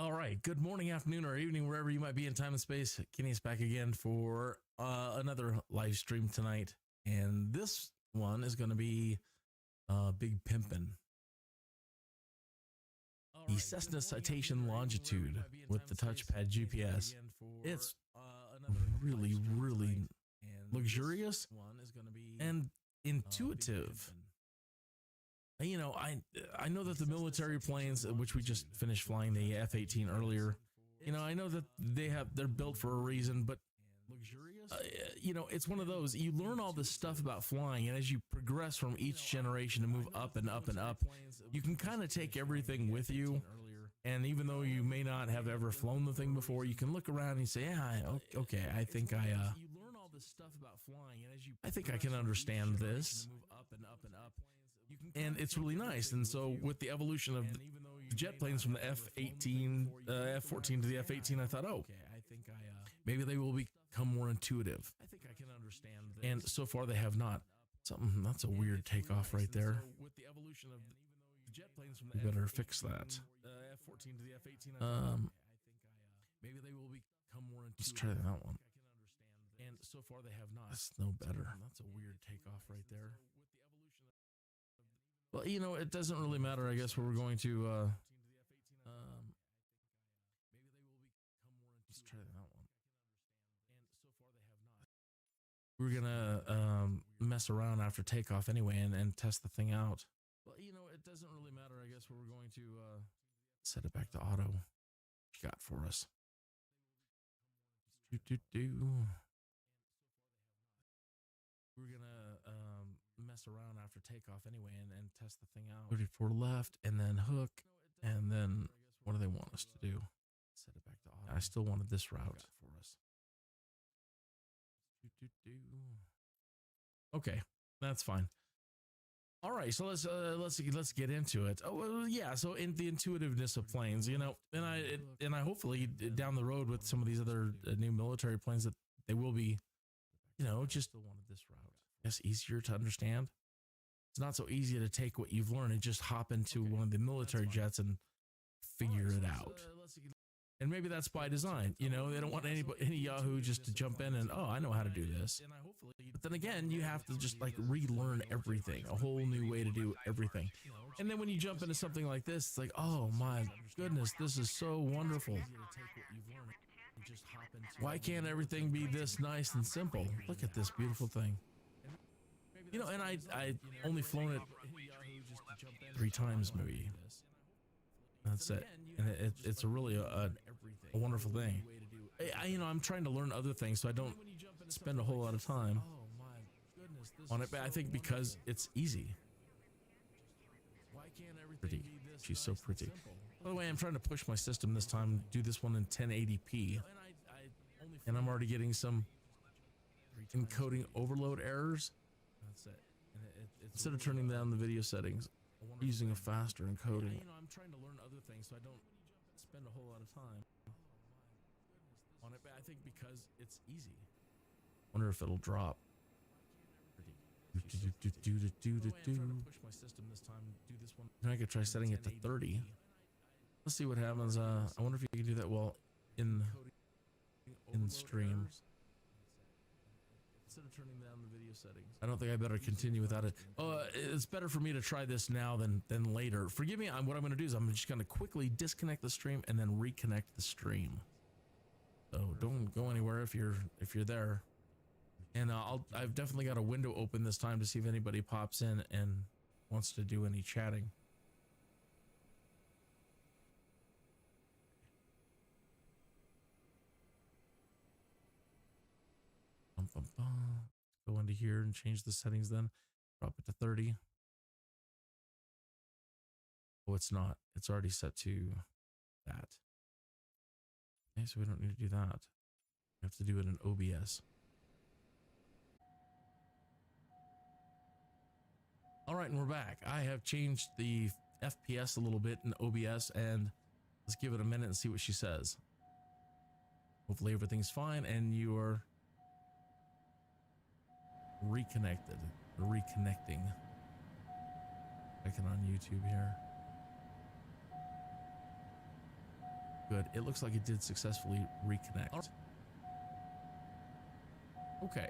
All right. Good morning, afternoon, or evening, wherever you might be in time and space. Kenny is back again for another live stream tonight. And this one is going to be Big Pimpin'. The CESSNA Citation Longitude with the touchpad GPS. It's really, really luxurious and intuitive. You know, I know that the military planes, which we just finished flying the F-18 earlier, you know, I know that they're built for a reason, but you know, it's one of those, you learn all this stuff about flying, and as you progress from each generation to move up and up and up, you can kind of take everything with you. And even though you may not have ever flown the thing before, you can look around and say, yeah, okay, I think I can understand this. And it's really nice. And so with the evolution of the jet planes from the F-18, F-14 to the F-18, I thought, oh, maybe they will become more intuitive. And so far they have not. That's a weird takeoff right there. We better fix that. Maybe they will become more intuitive. Let's try that one. And so far they have not. That's no better. That's a weird takeoff right there. Well, you know, it doesn't really matter, I guess, where we're going to, let's try that one. We're gonna, mess around after takeoff anyway and test the thing out. Well, you know, it doesn't really matter, I guess, where we're going to, set it back to auto. What you got for us? We're gonna, mess around after takeoff anyway and test the thing out. 34 left, and then hook, and then what do they want us to do? Set it back to auto. I still wanted this route for us. Okay, that's fine. All right, so let's get into it. Oh well, yeah. So in the intuitiveness of planes, you know, and I hopefully down the road with some of these other new military planes that they will be, you know, just wanted this route. It's easier to understand. It's not so easy to take what you've learned and just hop into one of the military jets and figure it out. And maybe that's by design. You know, they don't want any Yahoo just to jump in and, oh, I know how to do this. But then again, you have to just like relearn everything, a whole new way to do everything. And then when you jump into something like this, it's like, oh my goodness, this is so wonderful. Why can't everything be this nice and simple? Look at this beautiful thing. You know, and I only flown it 3 times maybe. That's it. And it's a really a wonderful thing. You know, I'm trying to learn other things so I don't spend a whole lot of time on it, but I think because it's easy. Pretty. She's so pretty. By the way, I'm trying to push my system this time, do this one in 1080p. And I'm already getting some encoding overload errors. That's it. Instead of turning down the video settings, using a faster encoding. You know, I'm trying to learn other things so I don't spend a whole lot of time on it, but I think because it's easy. Wonder if it'll drop. I could try setting it to 30. Let's see what happens. I wonder if you can do that well in stream. Instead of turning down the video settings, I don't think I better continue without it. It's better for me to try this now than later. Forgive me. What I'm going to do is I'm just going to quickly disconnect the stream and then reconnect the stream. So don't go anywhere if you're there. And I've definitely got a window open this time to see if anybody pops in and wants to do any chatting. Go into here and change the settings, then drop it to 30. Oh, it's not. It's already set to that. Okay, so we don't need to do that. We have to do it in OBS. All right, and we're back. I have changed the FPS a little bit in OBS, and let's give it a minute and see what she says. Hopefully everything's fine and you are reconnected, reconnecting. Checking on YouTube here. Good. It looks like it did successfully reconnect. Okay.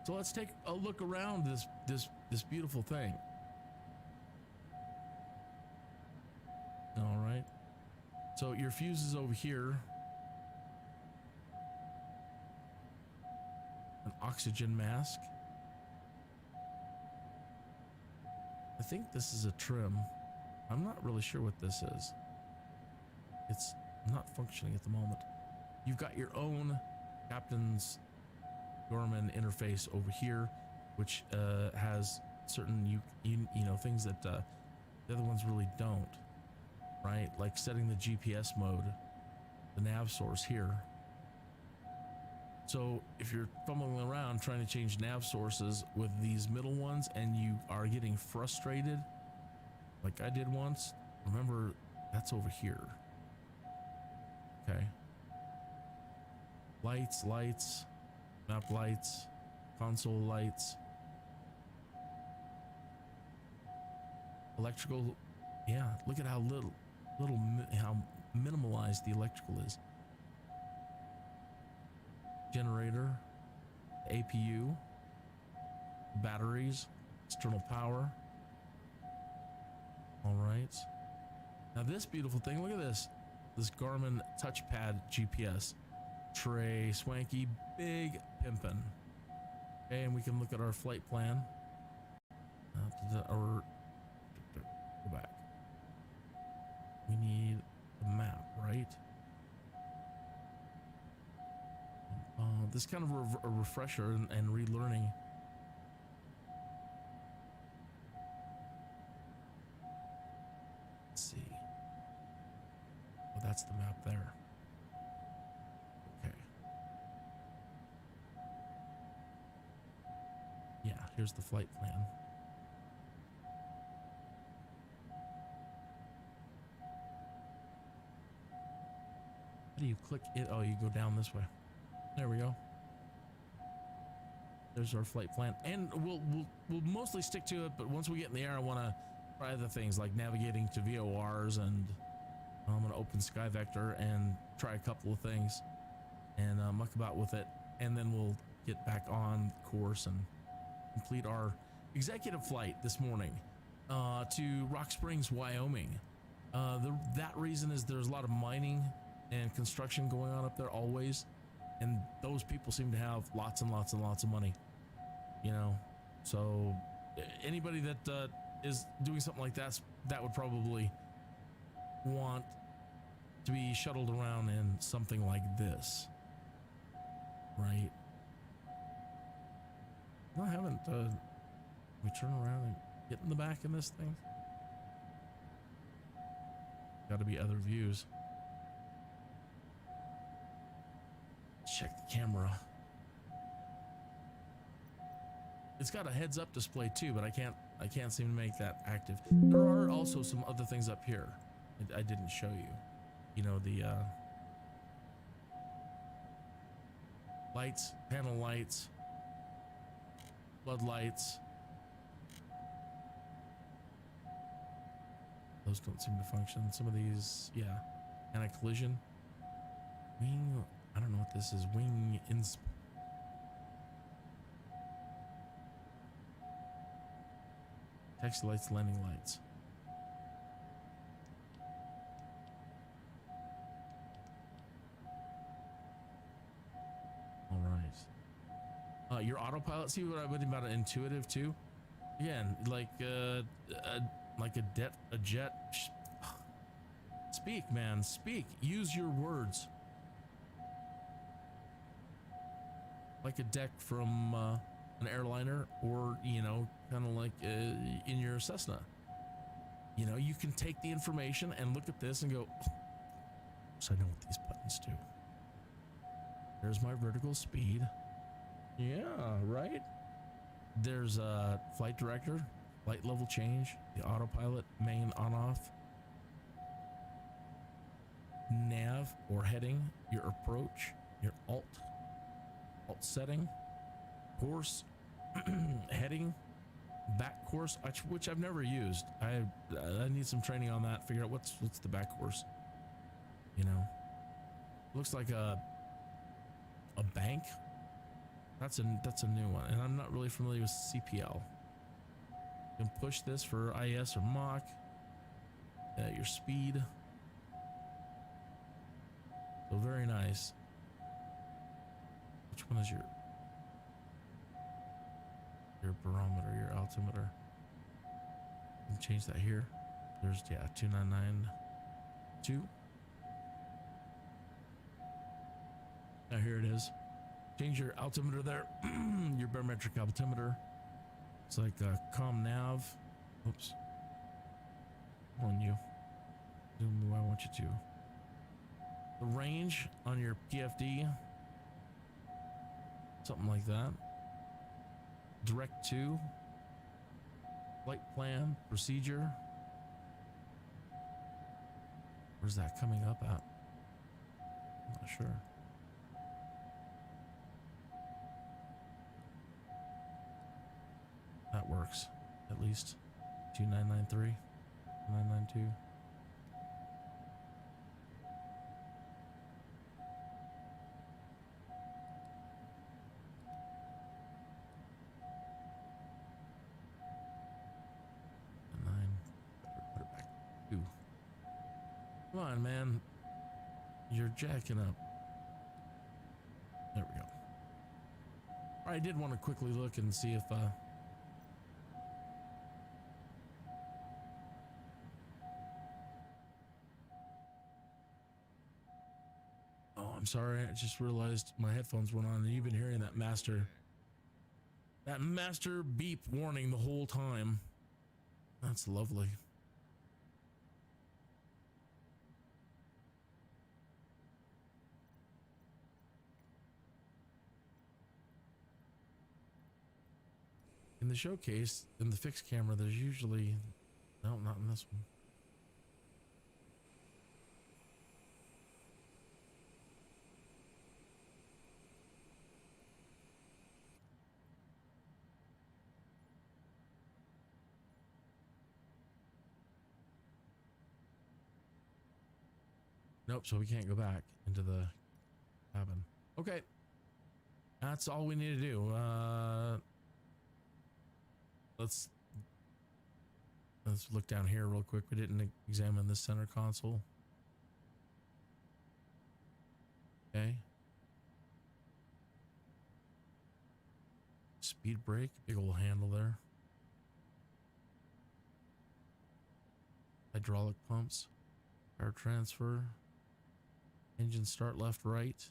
So let's take a look around this beautiful thing. All right. So your fuse is over here. An oxygen mask. I think this is a trim. I'm not really sure what this is. It's not functioning at the moment. You've got your own Captain's Gorman interface over here, which has certain you know things that the other ones really don't, right? Like setting the GPS mode, the nav source here. So if you're fumbling around trying to change nav sources with these middle ones and you are getting frustrated, like I did once, remember that's over here. Okay. Lights, map lights, console lights, electrical. Yeah, look at how how minimalized the electrical is. Generator, APU, batteries, external power. All right. Now this beautiful thing, look at this Garmin touchpad GPS. Tray, swanky, big pimpin'. Okay, and we can look at our flight plan. Or go back. We need the map, right? This kind of a refresher and relearning. Let's see. Oh, that's the map there. Okay. Yeah, here's the flight plan. How do you click it? Oh, you go down this way. There we go. There's our flight plan, and we'll mostly stick to it. But once we get in the air, I want to try other things like navigating to VORs, and I'm going to open Sky Vector and try a couple of things and muck about with it, and then we'll get back on course and complete our executive flight this morning to Rock Springs, Wyoming. That reason is there's a lot of mining and construction going on up there always. And those people seem to have lots and lots and lots of money, you know. So anybody that is doing something like that would probably want to be shuttled around in something like this, right? No, I haven't. We turn around and get in the back in this thing. Got to be other views. Check the camera. It's got a heads up display too, but I can't seem to make that active. There are also some other things up here I didn't show you. You know, the lights, panel lights, floodlights. Those don't seem to function. Some of these, yeah. Anti-collision. Wing, I don't know what this is. Wing insp. Taxi lights, landing lights. All right. Your autopilot. See what I meant about an intuitive too? Again, like a jet. Speak, man. Speak. Use your words. Like a deck from an airliner, or you know, kind of like in your Cessna. You know, you can take the information and look at this and go, oh, so I know what these buttons do. There's my vertical speed. Yeah, right. There's a flight director, flight level change, the autopilot, main on off, nav or heading, your approach, your alt setting, course, heading, back course, which I've never used. I need some training on that. Figure out what's the back course. you know. Looks like a bank. That's a new one, and I'm not really familiar with CPL. You can push this for IS or Mach. Your speed. So very nice. Which one is your barometer, your altimeter? You can change that here. There's 2992. Now here it is. Change your altimeter there. Your barometric altimeter. It's like com nav. Oops. Come on, you. Zoom where I want you to. The range on your PFD. Something like that. Direct to. Flight plan. Procedure. Where's that coming up at? I'm not sure. That works. At least. 2993. 992. Put it back. 2. Come on, man. You're jacking up. There we go. I did want to quickly look and see if I'm sorry, I just realized my headphones went on and you've been hearing that master beep warning the whole time. That's lovely. In the showcase, in the fixed camera, there's usually, no, not in this one. Nope, so we can't go back into the cabin. Okay. That's all we need to do. Let's look down here real quick. We didn't examine this center console. Okay. Speed brake, big old handle there. Hydraulic pumps, power transfer. Engine start left, right.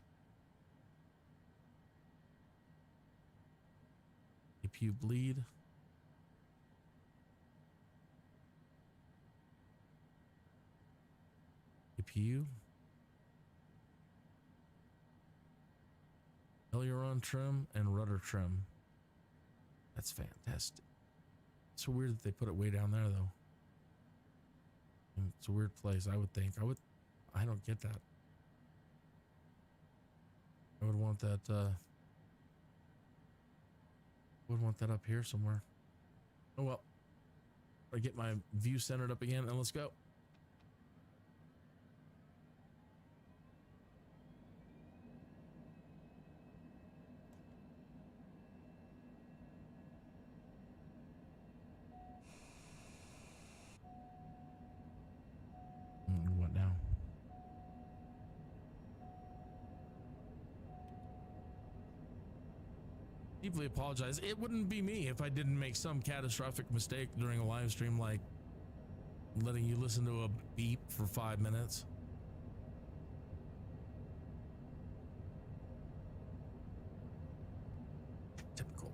APU bleed. APU. Aileron trim and rudder trim. That's fantastic. It's so weird that they put it way down there though. It's a weird place, I would think. I don't get that. I would want that up here somewhere. Oh well. I get my view centered up again and let's go. What now? Deeply apologize. It wouldn't be me if I didn't make some catastrophic mistake during a live stream, like letting you listen to a beep for 5 minutes. Typical.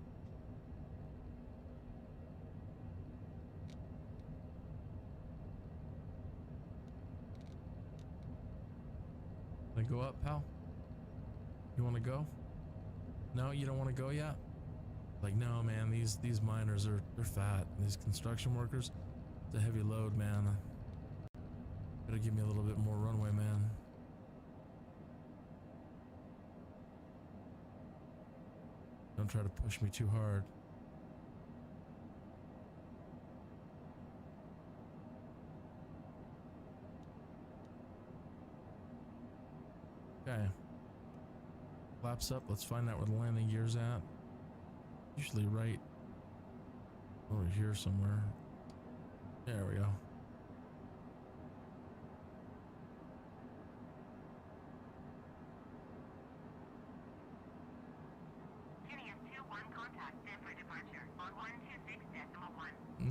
Can I go up, pal? You want to go? No, you don't want to go yet? Like, no, man, these miners they're fat. These construction workers, it's a heavy load, man. Gotta give me a little bit more runway, man. Don't try to push me too hard. flaps up. Let's find out where the landing gear's at. Usually right over here somewhere. There we go.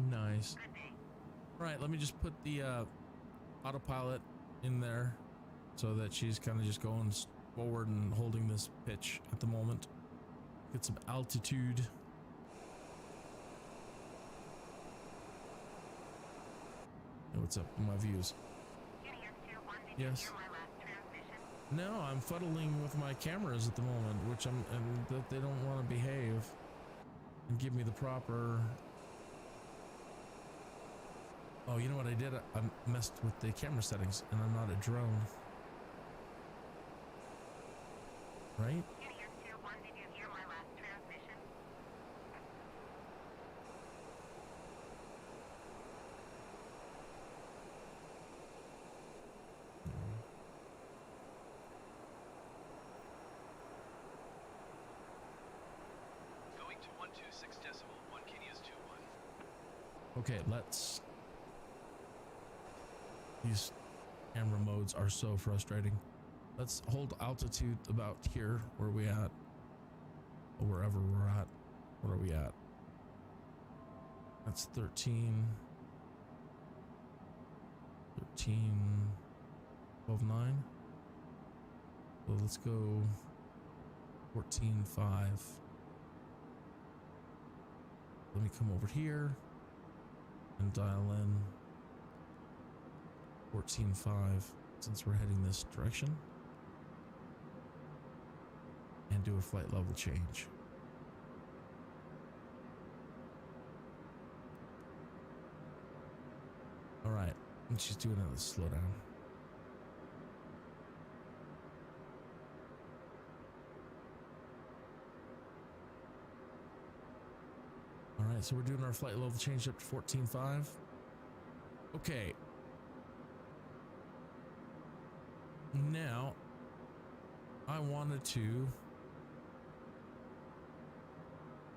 Nice. All right, let me just put the autopilot in there so that she's kind of just going forward and holding this pitch at the moment. Get some altitude. Hey, what's up with my views? Yes. No, I'm fuddling with my cameras at the moment, which and that they don't want to behave and give me the proper. Oh, you know what I did? I messed with the camera settings, and I'm not a drone. Right? Did you hear my last transmission? Going to 126 decimal, 1 Kenya's 21. Okay, let's. These camera modes are so frustrating. Let's hold altitude about here. Where are we at? Or wherever we're at. What are we at? That's 13. 12.9. So let's go 14.5. Let me come over here and dial in 14.5 since we're heading this direction, and do a flight level change. All right, and she's doing another slowdown. All right, so we're doing our flight level change up to 14.5. Okay. Now, I wanted to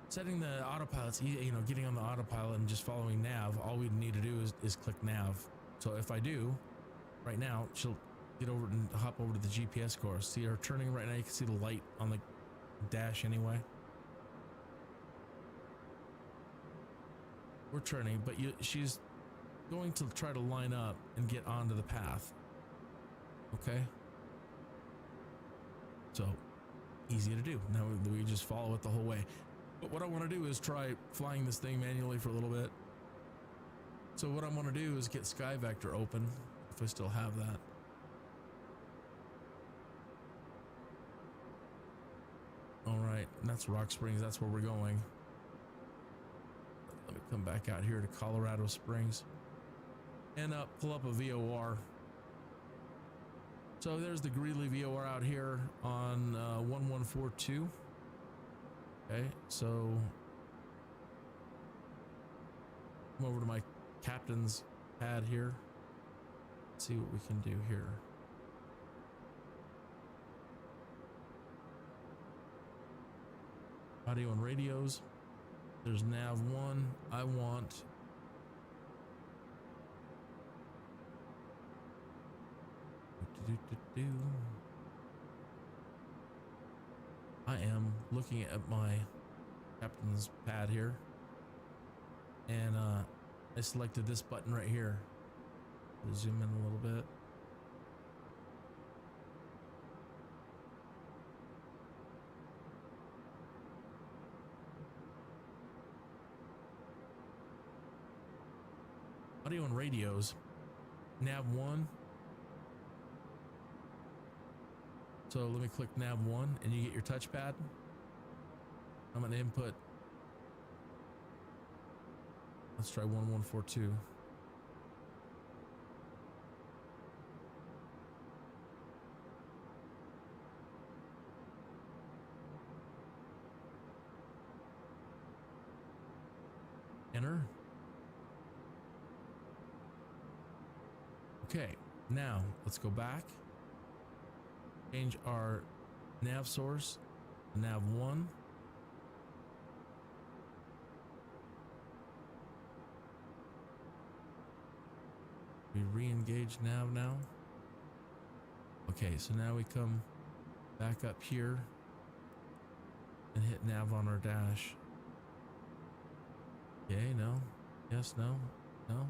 setting the autopilot's easy, you know, getting on the autopilot and just following nav. All we need to do is click nav. So if I do right now, she'll get over and hop over to the GPS course. See her turning right now. You can see the light on the dash anyway. We're turning, but she's going to try to line up and get onto the path. Okay, so easy to do. Now we just follow it the whole way. But what I want to do is try flying this thing manually for a little bit. So what I want to do is get Sky Vector open, if I still have that. All right, and that's Rock Springs. That's where we're going. Let me come back out here to Colorado Springs and pull up a VOR. So there's the Greeley VOR out here on 1142. Okay, so come over to my captain's pad here. Let's see what we can do here. Audio and radios. There's nav 1. I want I am looking at my captain's pad here, and I selected this button right here. We'll zoom in a little bit. Audio and radios, nav 1. So let me click nav 1 and you get your touchpad. I'm going to input. Let's try 1142. Enter. Okay, now let's go back. Change our nav source Nav 1. We re-engage nav now. Okay, so now we come back up here and hit nav on our dash. Okay, no. Yes, no. No.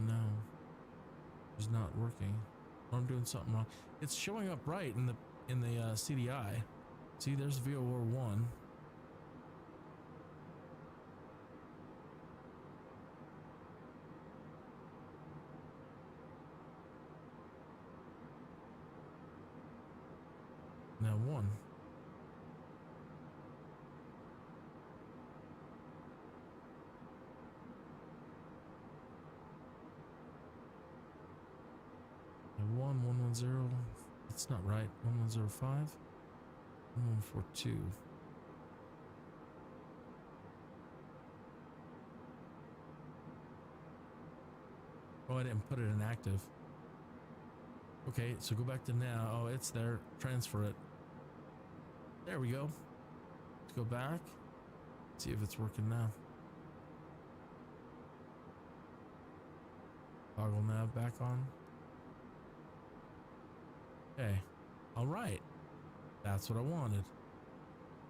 No. It's not working. Or I'm doing something wrong. It's showing up right in the CDI. See, there's VOR 1. Now 1. Now 110. It's not right. 1105. 1142. Oh, I didn't put it in active. Okay, so go back to now. Oh, it's there. Transfer it. There we go. Let's go back. See if it's working now. Toggle nav back on. Okay. All right. That's what I wanted.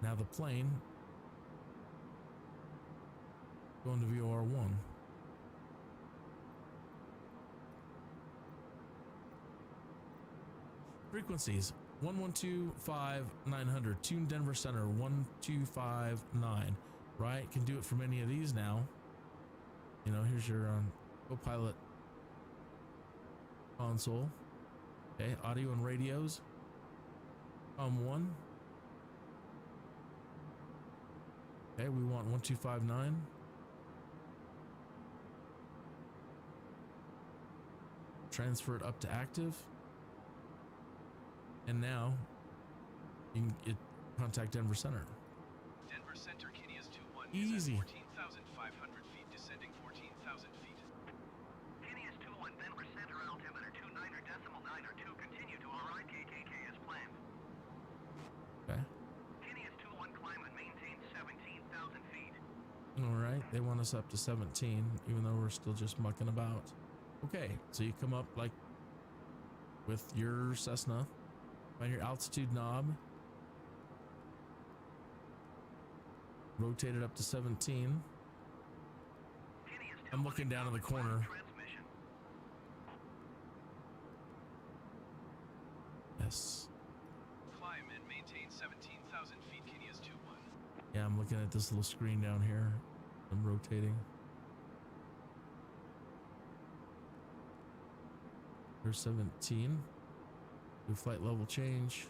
Now the plane going to VOR 1. Frequencies 112.5 tune Denver Center 1259, right? Can do it from any of these now. You know, here's your Autopilot console. Okay, audio and radios. COM1. Okay, we want 1259. Transfer it up to active. And now you can contact Denver Center. Denver Center, KRKS 21 Easy. is at 14,500 feet, descending 14,000 feet. KRKS 21 Denver Center, altimeter 29.9 or 2, continue to all right, KKK is planned. Okay. KRKS 21 climb and maintain 17,000 feet. All right. They want us up to 17, even though we're still just mucking about. Okay. So you come up like with your Cessna. Find your altitude knob. Rotate it up to 17. I'm looking down in the corner. Yes. Climb and maintain 17,000 feet, KRKS 21. Yeah, I'm looking at this little screen down here. I'm rotating. There's 17. Do flight level change.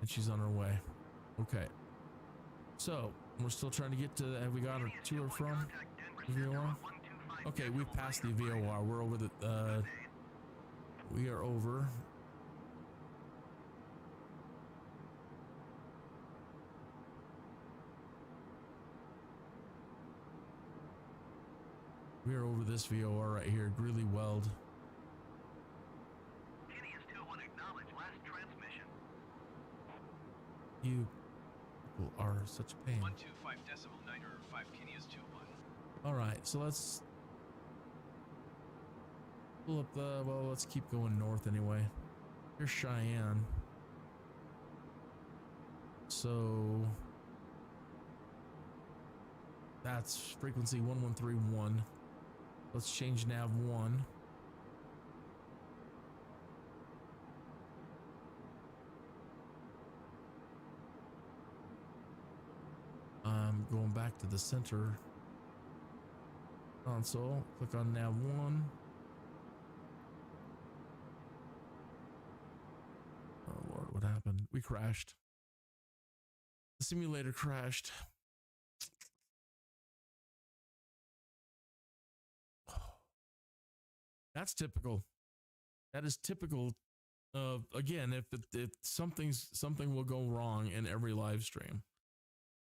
And she's on her way. Okay. So, we're still trying to get to, have we got her to or from the VOR? Okay, we've passed the VOR. We're over the, we are over. We are over this VOR right here, Greeley Weld. KRKS 21 acknowledge last transmission. You people are such a pain. 125.9 or 5, KRKS 21. All right, so let's pull up the, well, let's keep going north anyway. Here's Cheyenne. So that's frequency 1131. Let's change nav 1. I'm going back to the center console. Click on nav 1. Oh Lord, what happened? We crashed. The simulator crashed. That's typical. That is typical of, again, if something will go wrong in every live stream.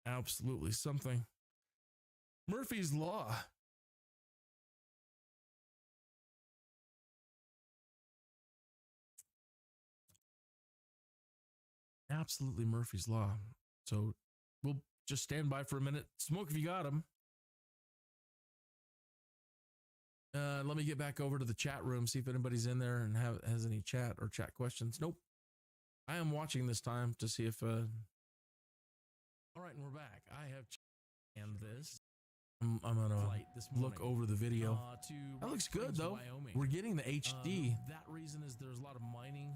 Absolutely something. Murphy's Law. absolutely Murphy's Law. So we'll just stand by for a minute. Smoke if you got them. Let me get back over to the chat room, see if anybody's in there and has any chat or chat questions. Nope. I am watching this time to see if... All right, and we're back. I have... And this... I'm going to look over the video. That looks good, though. Wyoming. We're getting the HD. That reason is there's a lot of mining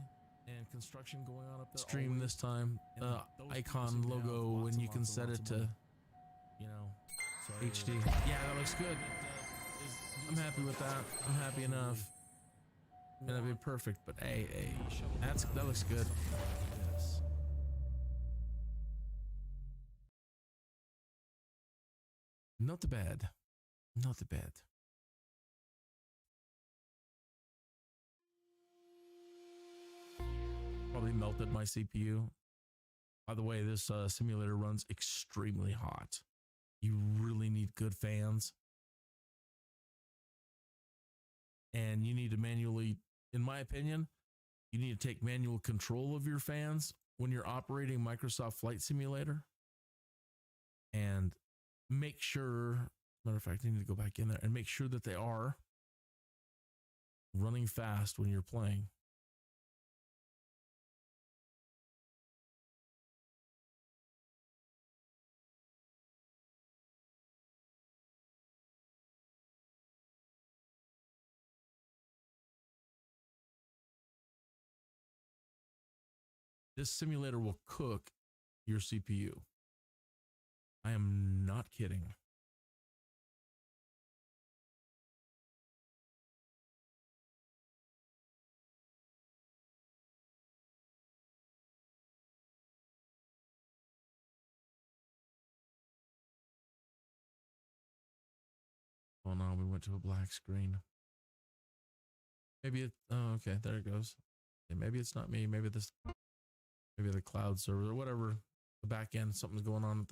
and construction going on up there. Stream this time. Icon logo, and you can set it to, HD. Yeah, that looks good. I'm happy with that. I'm happy enough. And that'd be perfect, but hey, that looks good. Not too bad. Not too bad. Probably melted my CPU. By the way, this simulator runs extremely hot. You really need good fans. And you need to manually, in my opinion, you need to take manual control of your fans when you're operating Microsoft Flight Simulator. And make sure, matter of fact, I need to go back in there and make sure that they are running fast when you're playing. This simulator will cook your CPU. I am not kidding. Oh no, we went to a black screen. Maybe it, oh, okay, there it goes. Okay, maybe it's not me. Maybe the cloud server or whatever. The back end, something's going on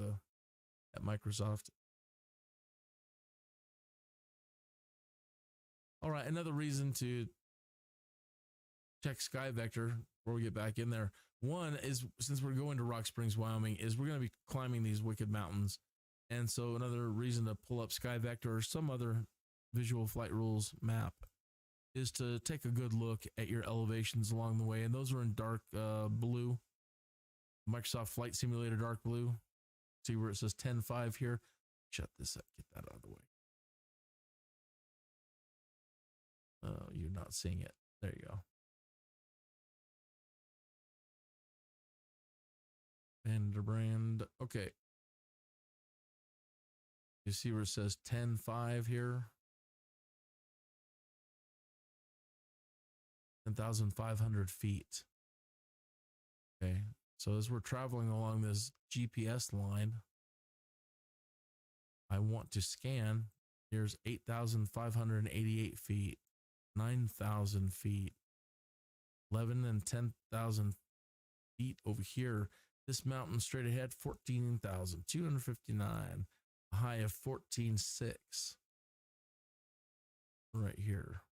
at Microsoft. All right, another reason to check Sky Vector before we get back in there. One is, since we're going to Rock Springs, Wyoming, is we're going to be climbing these wicked mountains. And so another reason to pull up Sky Vector or some other visual flight rules map is to take a good look at your elevations along the way. And those are in dark blue. Microsoft Flight Simulator dark blue. See where it says 10.5 here? Shut this up. Get that out of the way. Oh, you're not seeing it. There you go. Vanderbrand. Okay. You see where it says 10.5 here? 10,500 feet. Okay. So as we're traveling along this GPS line, I want to scan. Here's 8,588 feet, 9,000 feet, 11 and 10,000 feet over here. This mountain straight ahead, 14,259, a high of 14.6 right here.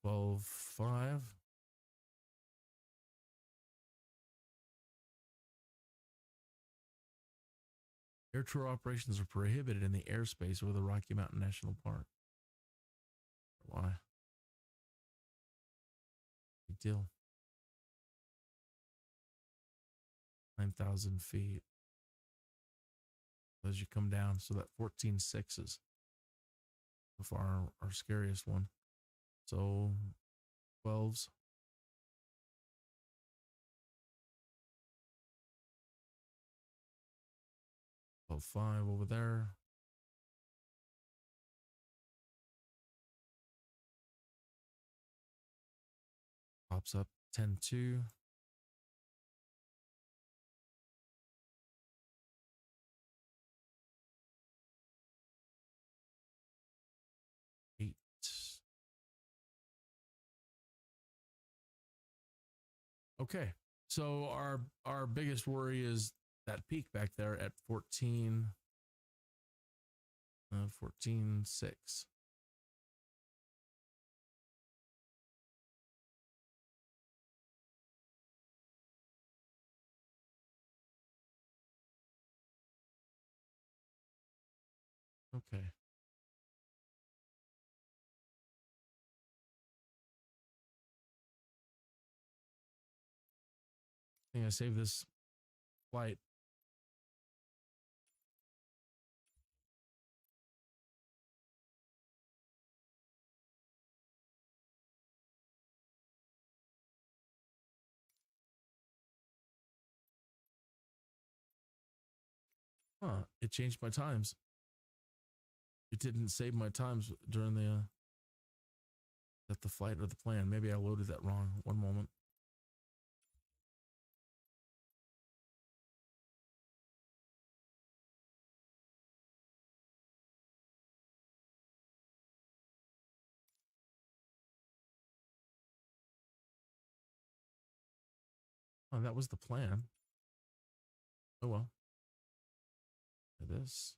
$12.5. Air tour operations are prohibited in the airspace of the Rocky Mountain National Park. Why? Big deal. 9,000 feet. As you come down, so that 14.6 is so far our scariest one. So 12s. About 5 over there. Pops up 10.2. Okay, so our biggest worry is that peak back there at 14.6. Okay. I think I saved this flight. Huh, it changed my times. It didn't save my times during the flight or the plan. Maybe I loaded that wrong. One moment. Oh, that was the plan. Oh well. This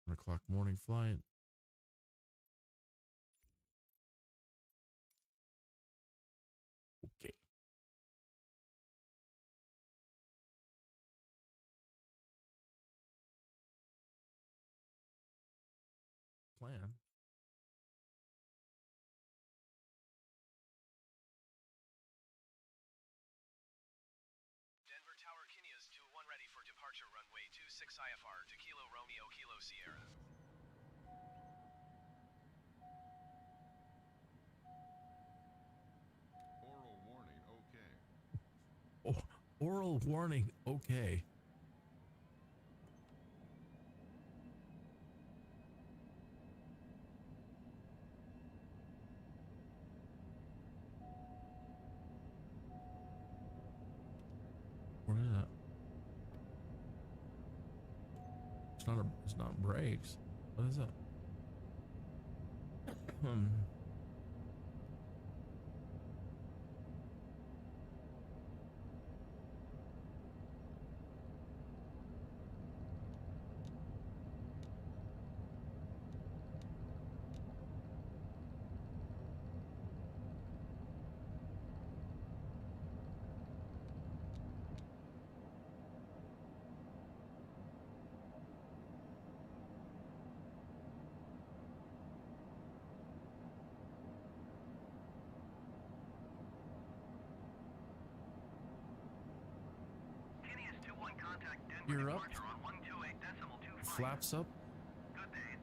1 o'clock morning flight. Okay. Plan. Denver Tower Kineas 2-1 ready for departure runway 26 IFR to Kilo Romeo Kilo Sierra. Oral warning, okay. Oh, oral warning. Okay. What is that? It's not brakes. What is that? Kineas 2-1 contact Denver You're up. departure on 128.25. Flaps up. Good day.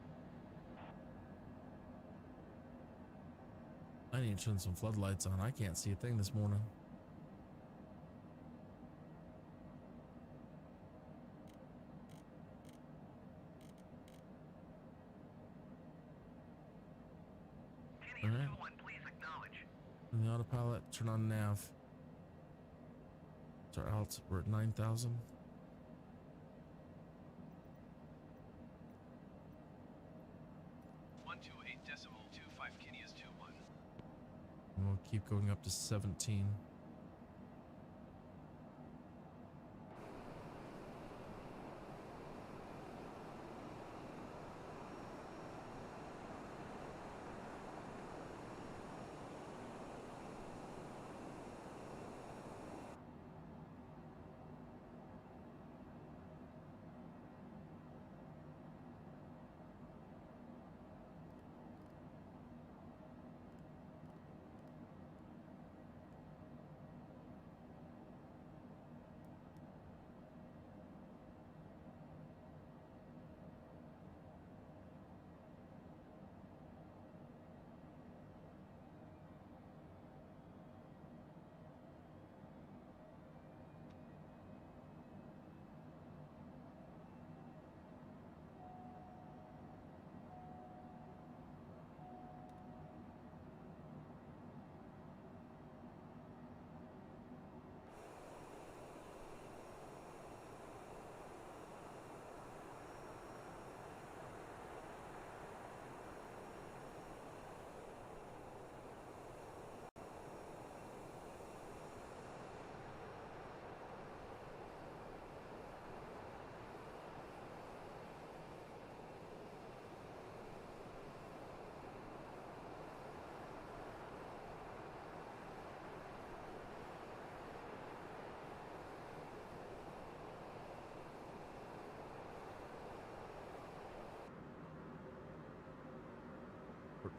I need to turn some floodlights on. I can't see a thing this morning. Kineas All right. 2-1, please acknowledge. And the autopilot, turn on nav. It's our alt. We're at 9,000. Kineas 2-1. And we'll keep going up to 17.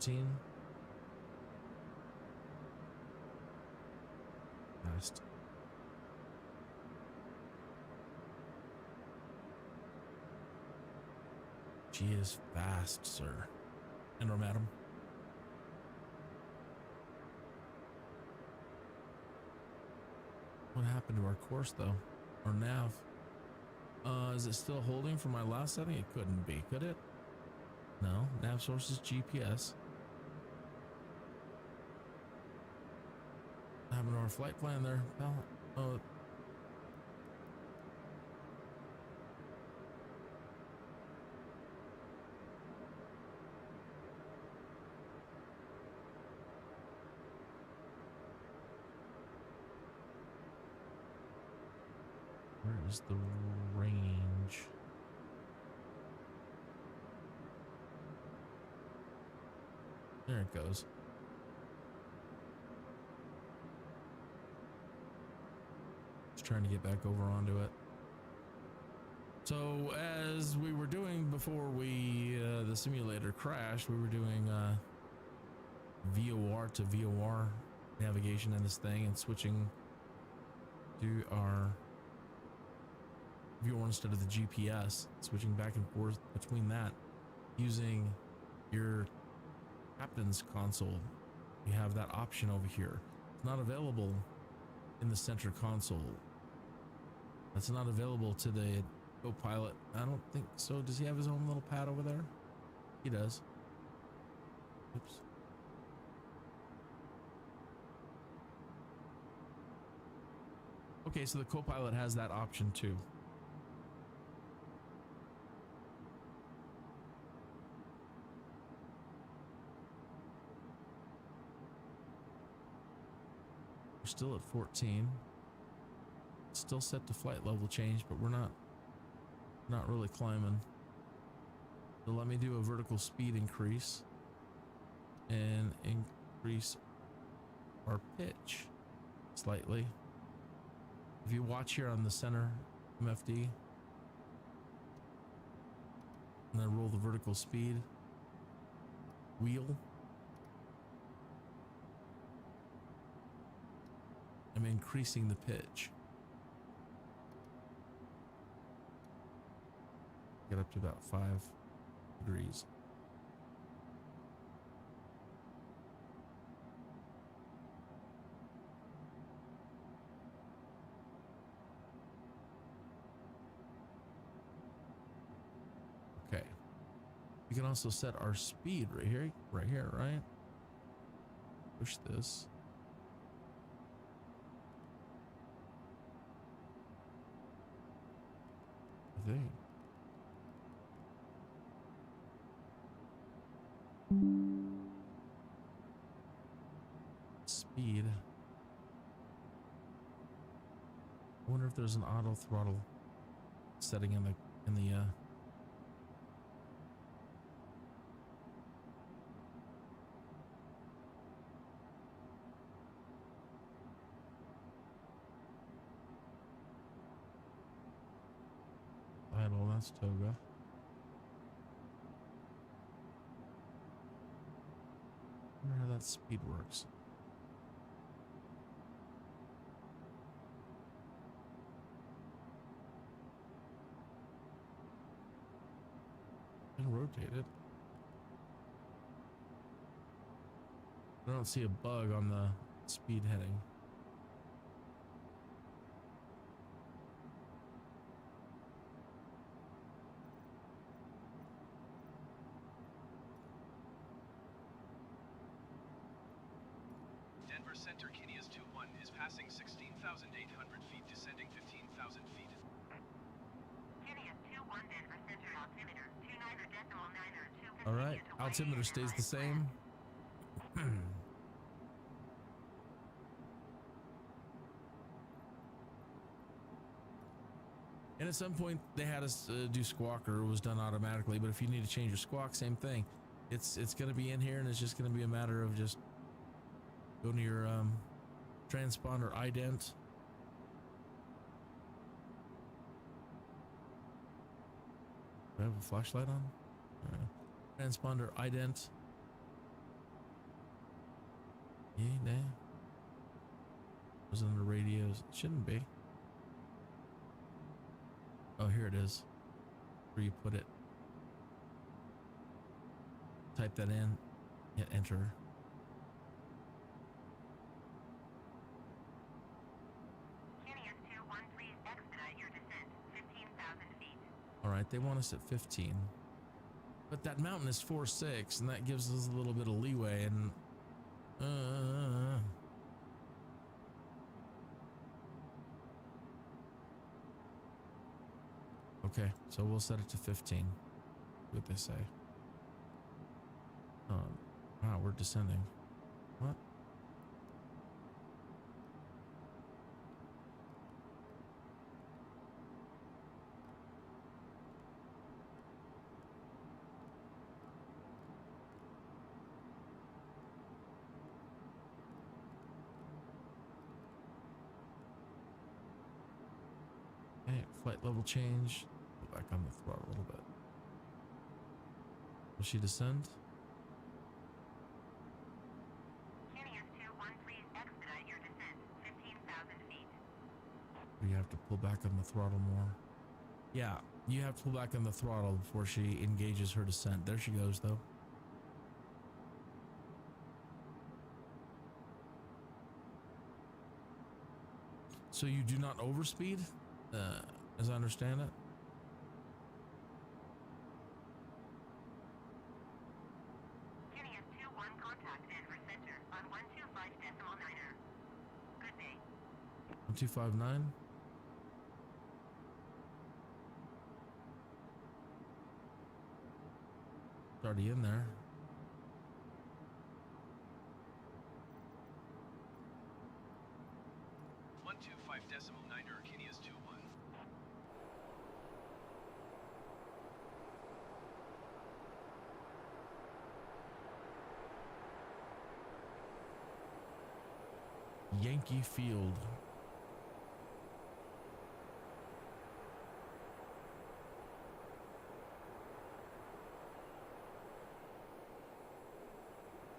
14. Fast. She is fast, sir. Enter, madam. What happened to our course, though? Our nav? Is it still holding from my last setting? It couldn't be, could it? No. Nav source is GPS. What happened to our flight plan there, pal? Oh. Where is the range? There it goes. Just trying to get back over onto it. So as we were doing before we the simulator crashed, we were doing VOR to VOR navigation in this thing and switching to our VOR instead of the GPS, switching back and forth between that using your captain's console. You have that option over here. It's not available in the center console. That's not available to the Autopilot. I don't think so. Does he have his own little pad over there? He does. Oops. Okay, so the Copilot has that option too. We're still at 14. It's still set to flight level change, but we're not really climbing. So let me do a vertical speed increase and increase our pitch slightly. If you watch here on the center MFD, and then roll the vertical speed wheel, I'm increasing the pitch. Get up to about 5 degrees. Okay. We can also set our speed right here, right? Push this. I think. Speed. I wonder if there's an auto throttle setting in the idle. That's Toga. I wonder how that speed works. And rotate it. I don't see a bug on the speed heading. Denver Center, Kineas 2-1 is passing 16,800 feet, descending 15,000 feet. Kineas 2-1 Denver Center altimeter 29.9 or 2. All right, altimeter stays the same. And at some point they had us do squawker. It was done automatically, but if you need to change your squawk, same thing. It's going to be in here, and it's just going to be a matter of just going to your transponder ident. Do I have a flashlight on? Transponder ident. Yeah, nah. Was under radios. Shouldn't be. Oh, here it is. Where you put it. Type that in. Hit enter. KCOS 213, expedite your descent, 15,000 feet. All right, they want us at 15. But that mountain is 4.6, and that gives us a little bit of leeway. And okay, so we'll set it to 15. What they say. Wow, we're descending. What? Okay, flight level change. Go back on the throttle a little bit. Will she descend? KCOS 213, expedite your descent, 15,000 feet. Or you have to pull back on the throttle more. Yeah, you have to pull back on the throttle before she engages her descent. There she goes, though. So you do not overspeed, as I understand it. KCOS 21, contact Denver Center on 125.9er. Good day. 1259. It's already in there. One two five decimal niner KCOS 21. Yankee Field.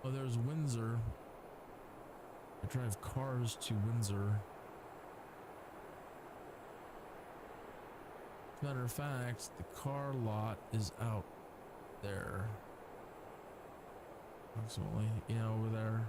Oh, there's Windsor. I drive cars to Windsor. As a matter of fact, the car lot is out there. Approximately, yeah, over there.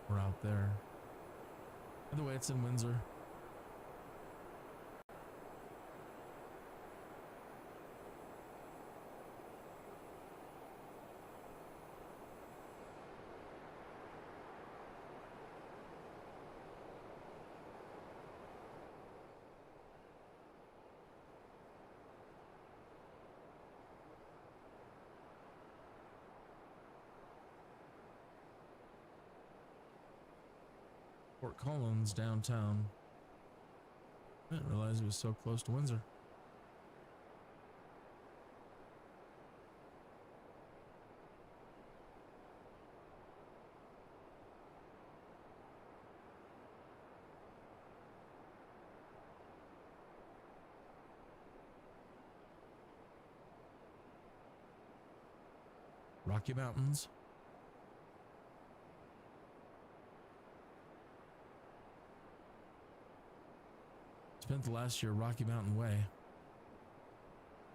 We're out there. By the way, it's in Windsor. Fort Collins downtown. I didn't realize it was so close to Windsor. Rocky Mountains. Spent the last year Rocky Mountain Way.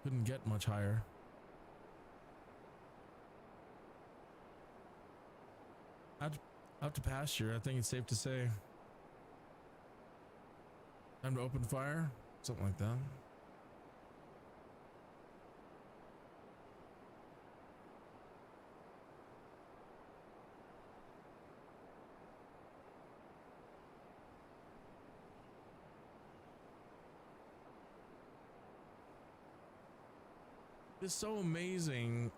Couldn't get much higher. Out to pasture, I think it's safe to say. Time to open fire? Something like that. It's so amazing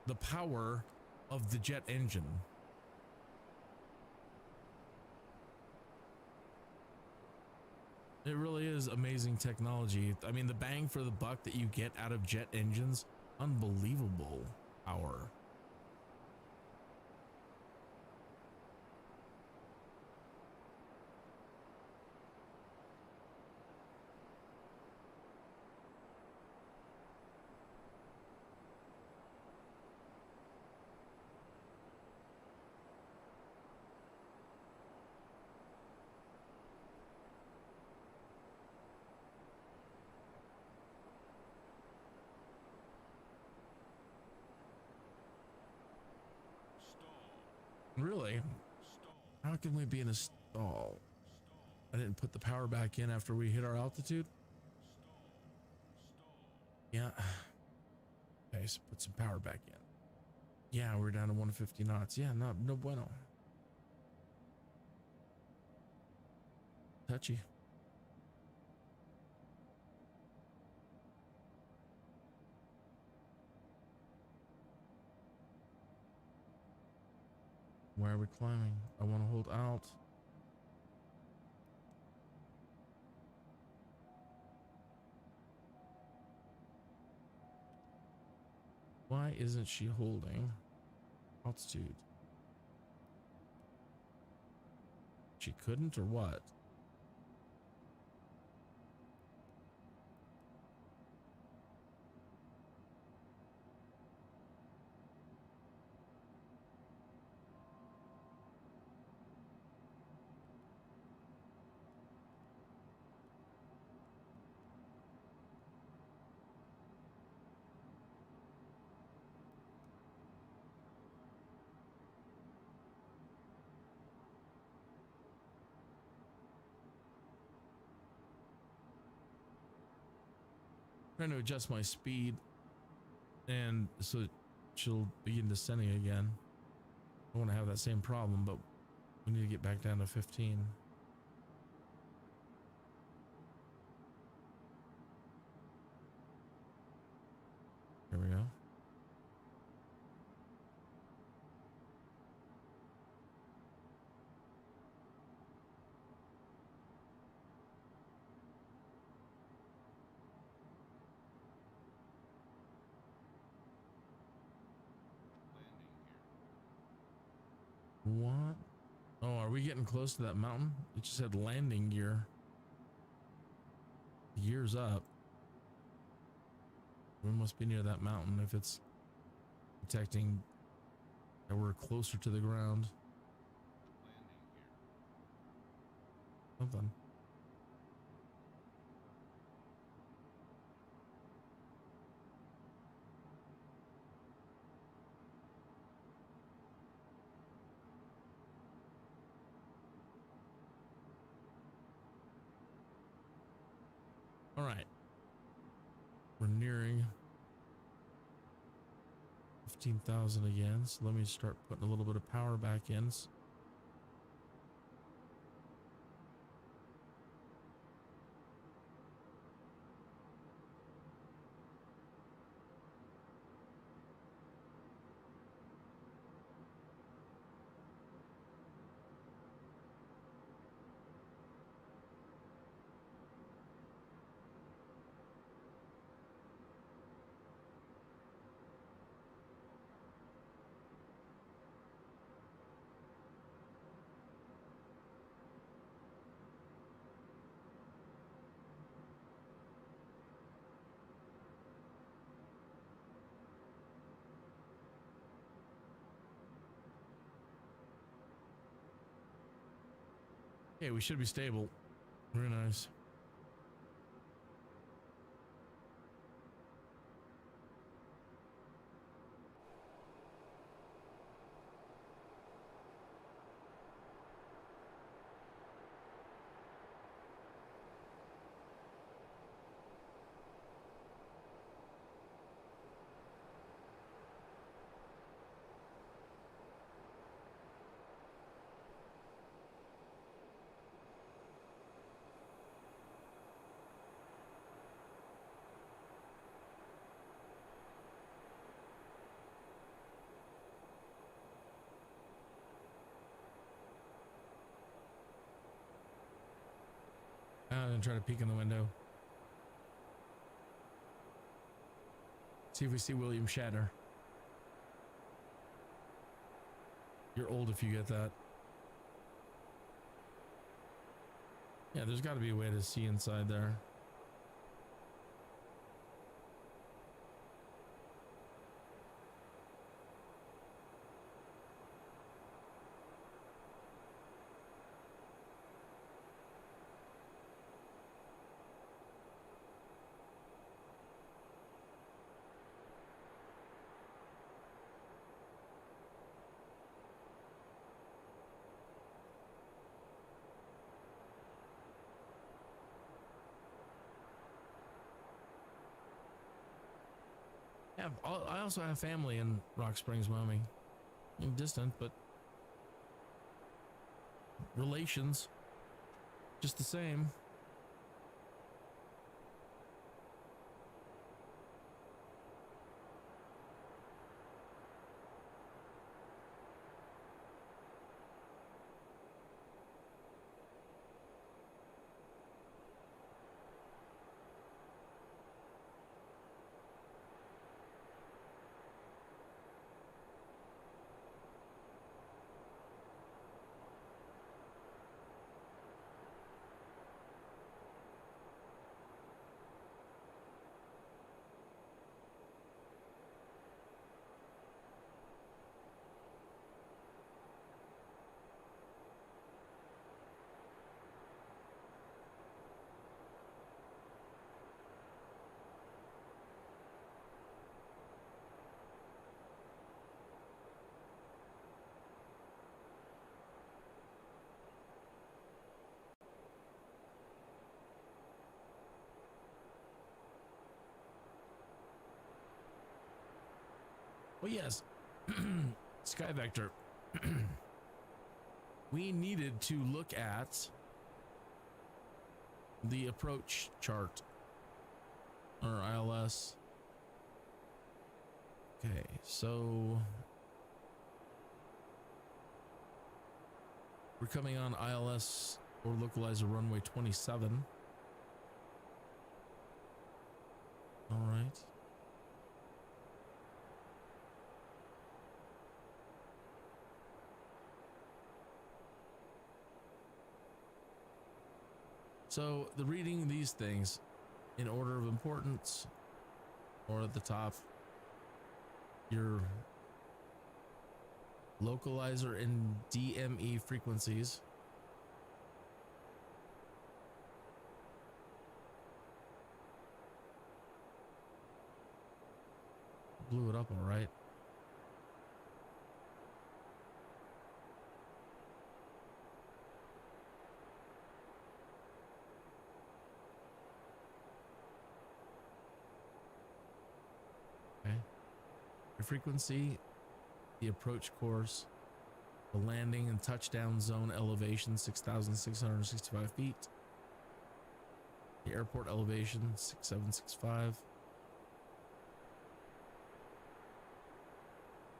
the power of the jet engine. It really is amazing technology. I mean, the bang for the buck that you get out of jet engines, unbelievable power. Really? How can we be in a stall? I didn't put the power back in after we hit our altitude. Yeah. Okay, so put some power back in. Yeah, we're down to 150 knots. Yeah, no bueno. Touchy. Why are we climbing? I want to hold out. Why isn't she holding altitude? She couldn't or what? Trying to adjust my speed, and so she'll begin descending again. I want to have that same problem, but we need to get back down to 15. There we go. What? Oh, are we getting close to that mountain? It just said landing gear. Gear's up. We must be near that mountain if it's detecting that we're closer to the ground. Something. All right. We're nearing 15,000 again. So let me start putting a little bit of power back in. Okay, we should be stable. Very nice. gonna try to peek in the window. See if we see William Shatner. You're old if you get that. Yeah, there's got to be a way to see inside there. I also have family in Rock Springs, Wyoming. Distant, but relations just the same. Well, yes, Sky Vector. We needed to look at the approach chart or ILS. Okay, so we're coming on ILS or localizer runway 27. All right. So the reading these things in order of importance, or at the top, your localizer and DME frequencies. Blew it up all right. Frequency, the approach course, the landing and touchdown zone elevation 6,665 feet, the airport elevation 6,765.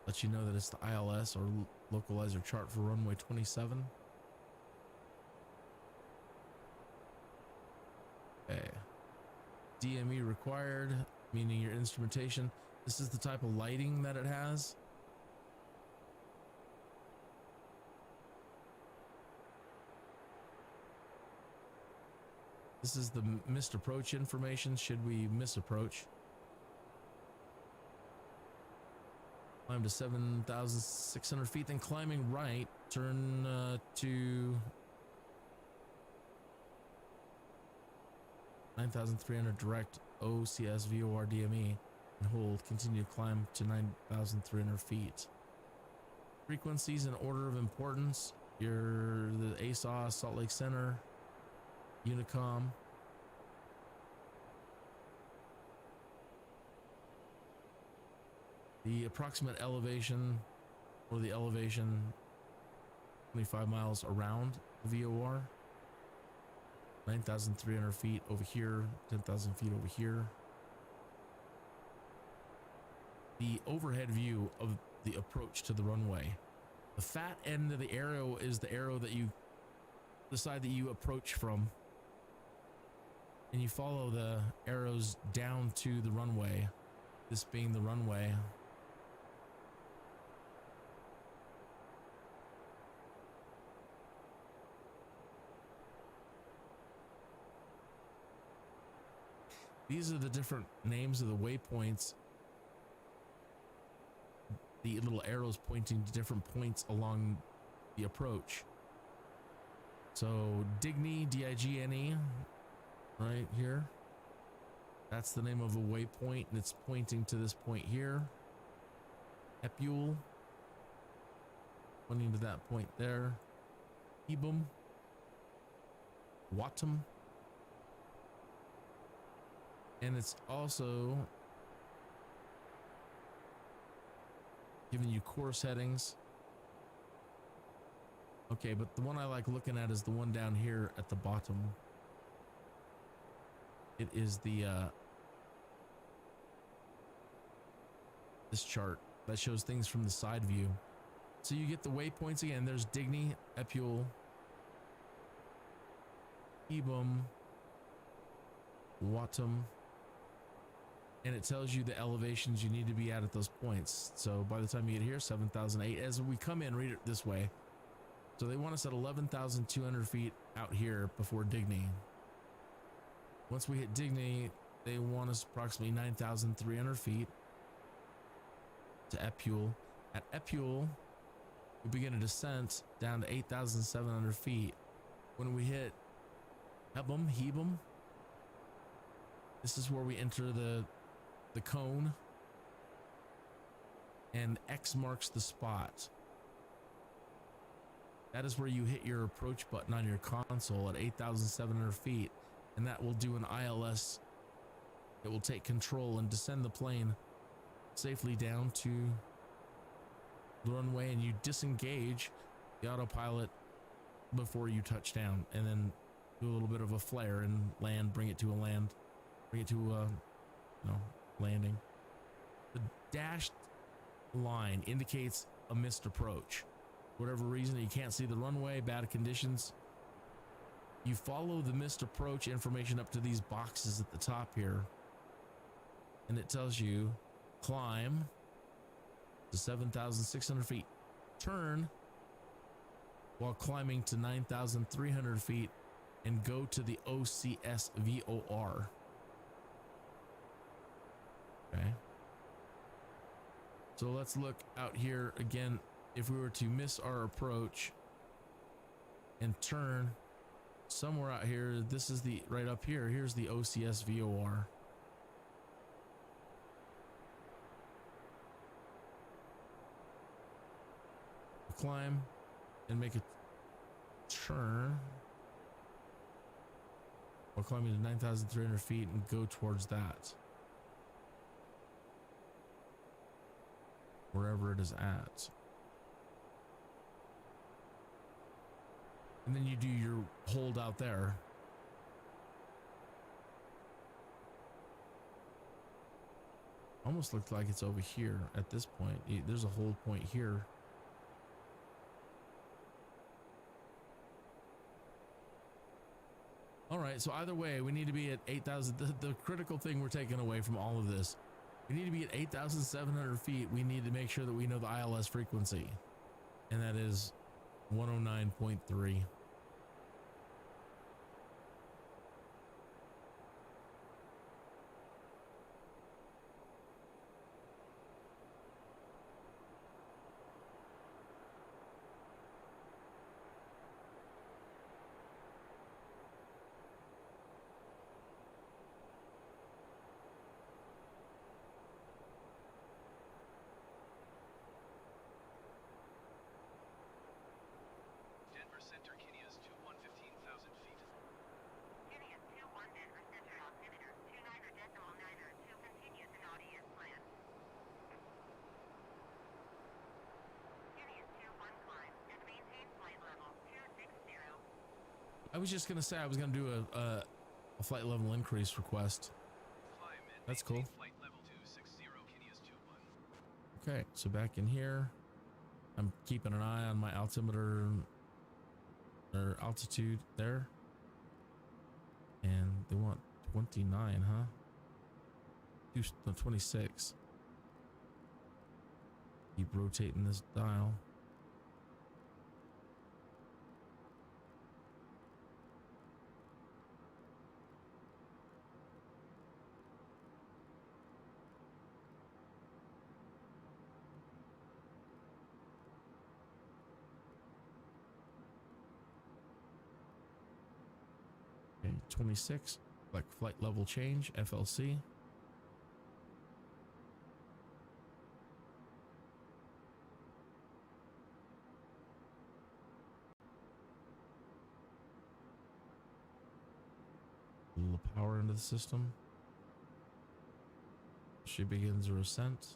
Let you know that it's the ILS or localizer chart for runway 27. Okay. DME required, meaning your instrumentation. This is the type of lighting that it has. This is the missed approach information should we miss approach. Climb to 7,600 feet, then climbing right, turn to 9,300 direct OCS VOR DME. And hold, continue to climb to 9,300 feet. Frequencies in order of importance, you're the ASOS, Salt Lake Center, Unicom. The approximate elevation, or the elevation 25 miles around the VOR. 9,300 feet over here, 10,000 feet over here. The overhead view of the approach to the runway. The fat end of the arrow is the arrow that you, the side that you approach from. and you follow the arrows down to the runway, this being the runway. These are the different names of the waypoints. The little arrows pointing to different points along the approach. So Digne, D-I-G-N-E, right here. That's the name of a waypoint, and it's pointing to this point here. Epule, pointing to that point there. Ebum, Watum, and it's also giving you course headings. Okay, but the one I like looking at is the one down here at the bottom. It is the this chart that shows things from the side view. So you get the waypoints again. There's Digne, Epule, Ebum, Watum, and it tells you the elevations you need to be at those points. So by the time you get here, 7,008. As we come in, read it this way. So they want us at 11,200 feet out here before Digne. Once we hit Digne, they want us approximately 9,300 feet to Epule. At Epule, we begin a descent down to 8,700 feet. When we hit Hebum, this is where we enter the cone, and X marks the spot. That is where you hit your approach button on your console at 8,700 feet, and that will do an ILS. It will take control and descend the plane safely down to the runway, and you disengage the autopilot before you touch down, and then do a little bit of a flare and land, bring it to landing. The dashed line indicates a missed approach. Whatever reason, you can't see the runway, bad conditions, you follow the missed approach information up to these boxes at the top here, and it tells you climb to 7,600 feet, turn while climbing to 9,300 feet, and go to the OCS VOR. Okay. So let's look out here again. If we were to miss our approach and turn somewhere out here, this is the right up here. Here's the OCS VOR. Climb and make a turn while climbing to 9,300 feet and go towards that, wherever it is at. And then you do your hold out there. Almost looks like it's over here at this point. There's a hold point here. All right, so either way, we need to be at 8,000. The critical thing we're taking away from all of this, we need to be at 8,700 feet. We need to make sure that we know the ILS frequency, and that is 109.3. Center, Kinias 21, 15,000 feet. Kinias 21 Denver Center, altimeter 29.902 continues in audience plan. Kinias 21 climb and maintain flight level 260. I was just gonna say I was gonna do a flight level increase request. Climb and That's cool. flight level 260, Kinias 21. Okay, so back in here, I'm keeping an eye on my altimeter or altitude there, and they want 29, huh? 26. Keep rotating this dial. Okay, 26. Like flight level change, FLC. A little power into the system. She begins her ascent.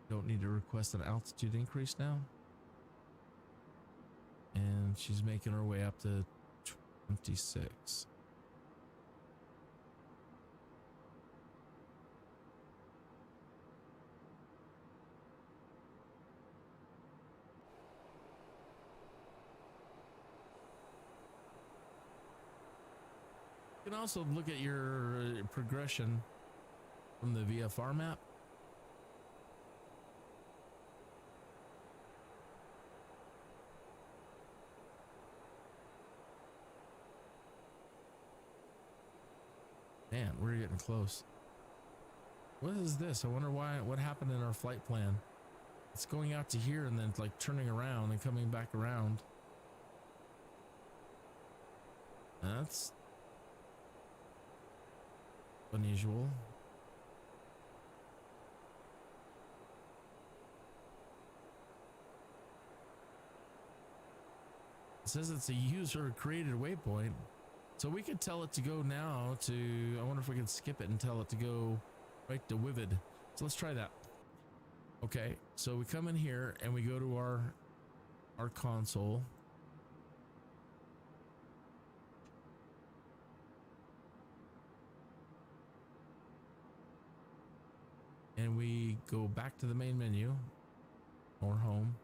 Don't need to request an altitude increase now. And she's making her way up to 26. You can also look at your progression from the VFR map. Man, we're getting close. What is this? I wonder what happened in our flight plan. It's going out to here and then like turning around and coming back around. That's unusual. It says it's a user created waypoint. So we could tell it to go now to, I wonder if we can skip it and tell it to go right to Vivid. So let's try that. Okay, so we come in here and we go to our console. And we go back to the main menu or home.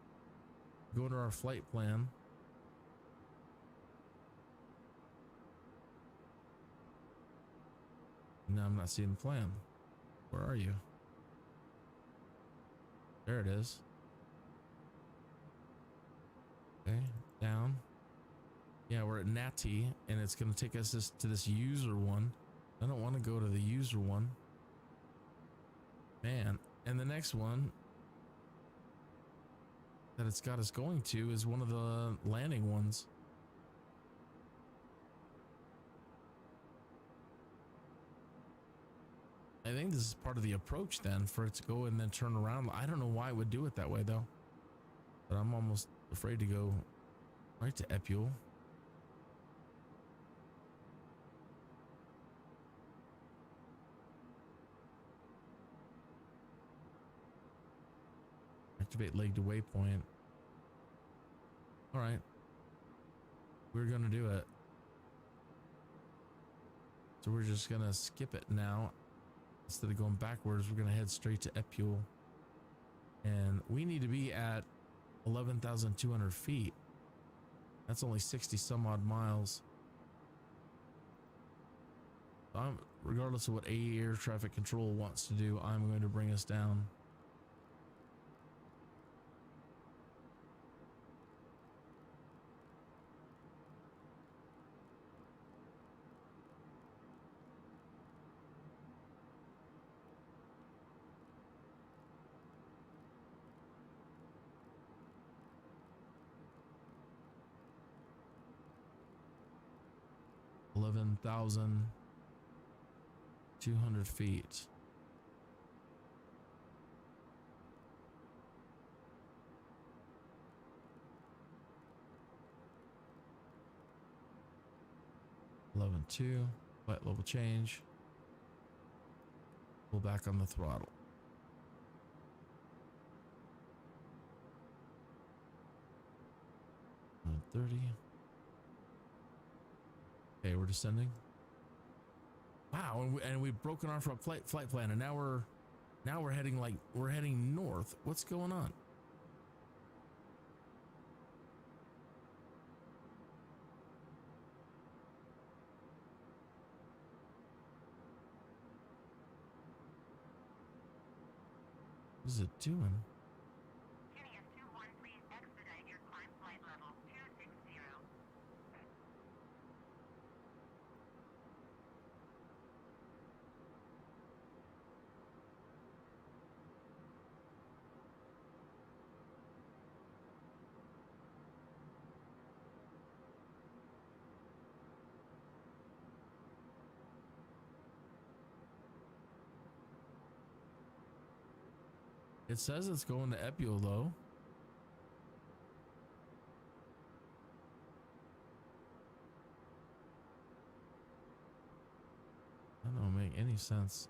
Go to our flight plan. No, I'm not seeing the plan. Where are you? There it is. Okay, down. Yeah, we're at Natty, and it's going to take us to this user one. I don't want to go to the user one. Man, and the next one that it's got us going to is one of the landing ones. I think this is part of the approach then for it to go and then turn around. I don't know why it would do it that way though, but I'm almost afraid to go right to Epule. Activate leg to waypoint. All right, we're gonna do it. So we're just gonna skip it now. Instead of going backwards, we're gonna head straight to Epule. And we need to be at 11,200 feet. That's only 60 some odd miles. Regardless of what air traffic control wants to do, I'm going to bring us down. $11,200 feet. $11,200. Flight level change. Pull back on the throttle. 130. Okay, we're descending. Wow, and we've broken off our flight plan, and now we're heading north. What's going on? What is it doing? KRKS 21, please expedite your climb flight level 260. It says it's going to Epio though. That don't make any sense.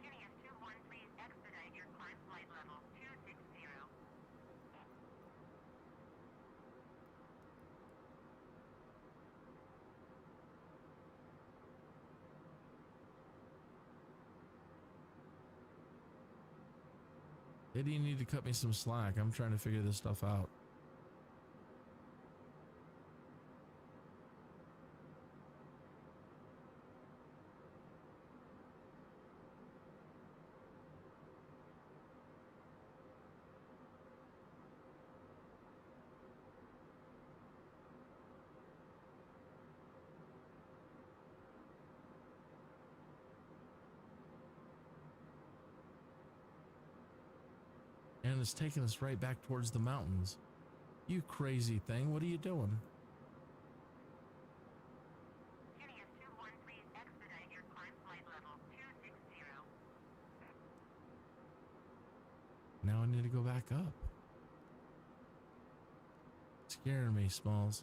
KRKS 21, please expedite your climb flight level 260. Did you need to cut me some slack? I'm trying to figure this stuff out. And it's taking us right back towards the mountains. You crazy thing, what are you doing? KRKS 21, please expedite your climb flight level 260. Now I need to go back up. Scaring me, Smalls.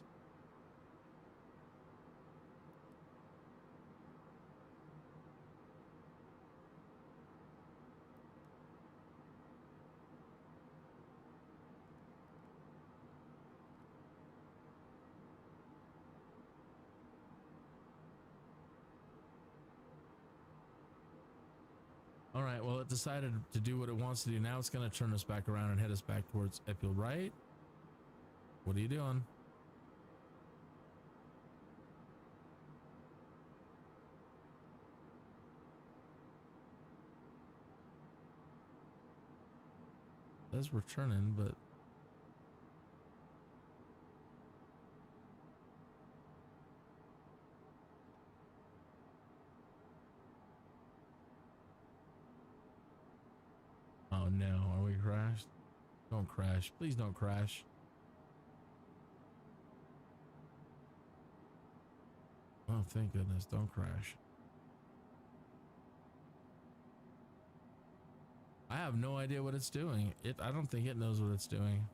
All right, well, it decided to do what it wants to do. Now it's going to turn us back around and head us back towards Epil, right? What are you doing? It says we're turning, but oh no, are we crashed? Don't crash. Please don't crash. Oh, thank goodness. Don't crash. I have no idea what it's doing. I don't think it knows what it's doing.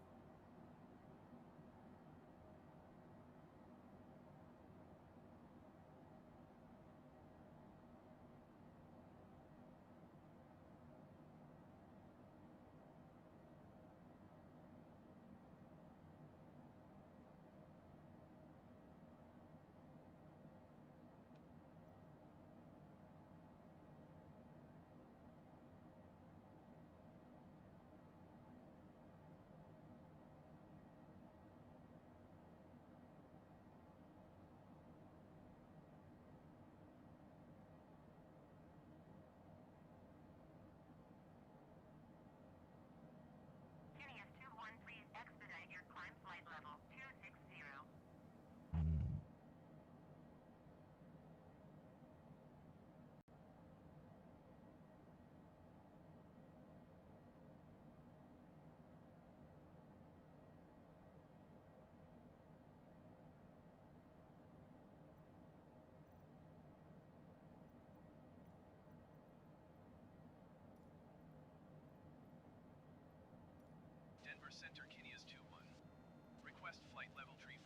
KRKS 21, please expedite your climb flight level 260. Denver Center, KRKS 21. Request flight level 340.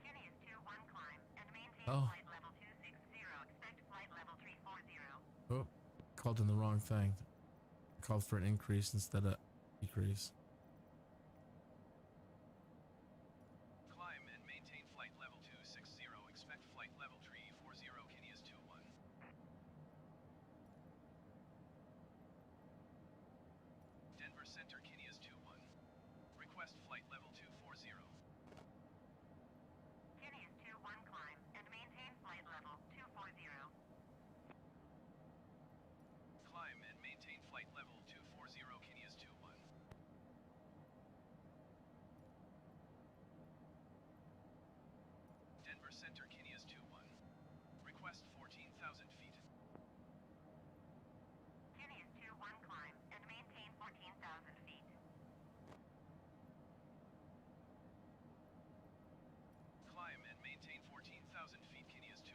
KRKS 21, climb and maintain Oh. flight level 260. Expect flight level 340. Oh, called in the wrong thing. I called for an increase instead of decrease. Climb and maintain flight level 260. Expect flight level 340, KRKS 21. Denver Center, Kineas 2-1. Request flight level 240. Kineas 2-1 climb and maintain flight level 240. Climb and maintain flight level 240, Kineas 2-1. Denver Center, Kineas 2-1. Request 14,000 feet. Kineas 2-1 climb and maintain 14,000 feet. Climb and maintain 14,000 feet, Kineas 2-1.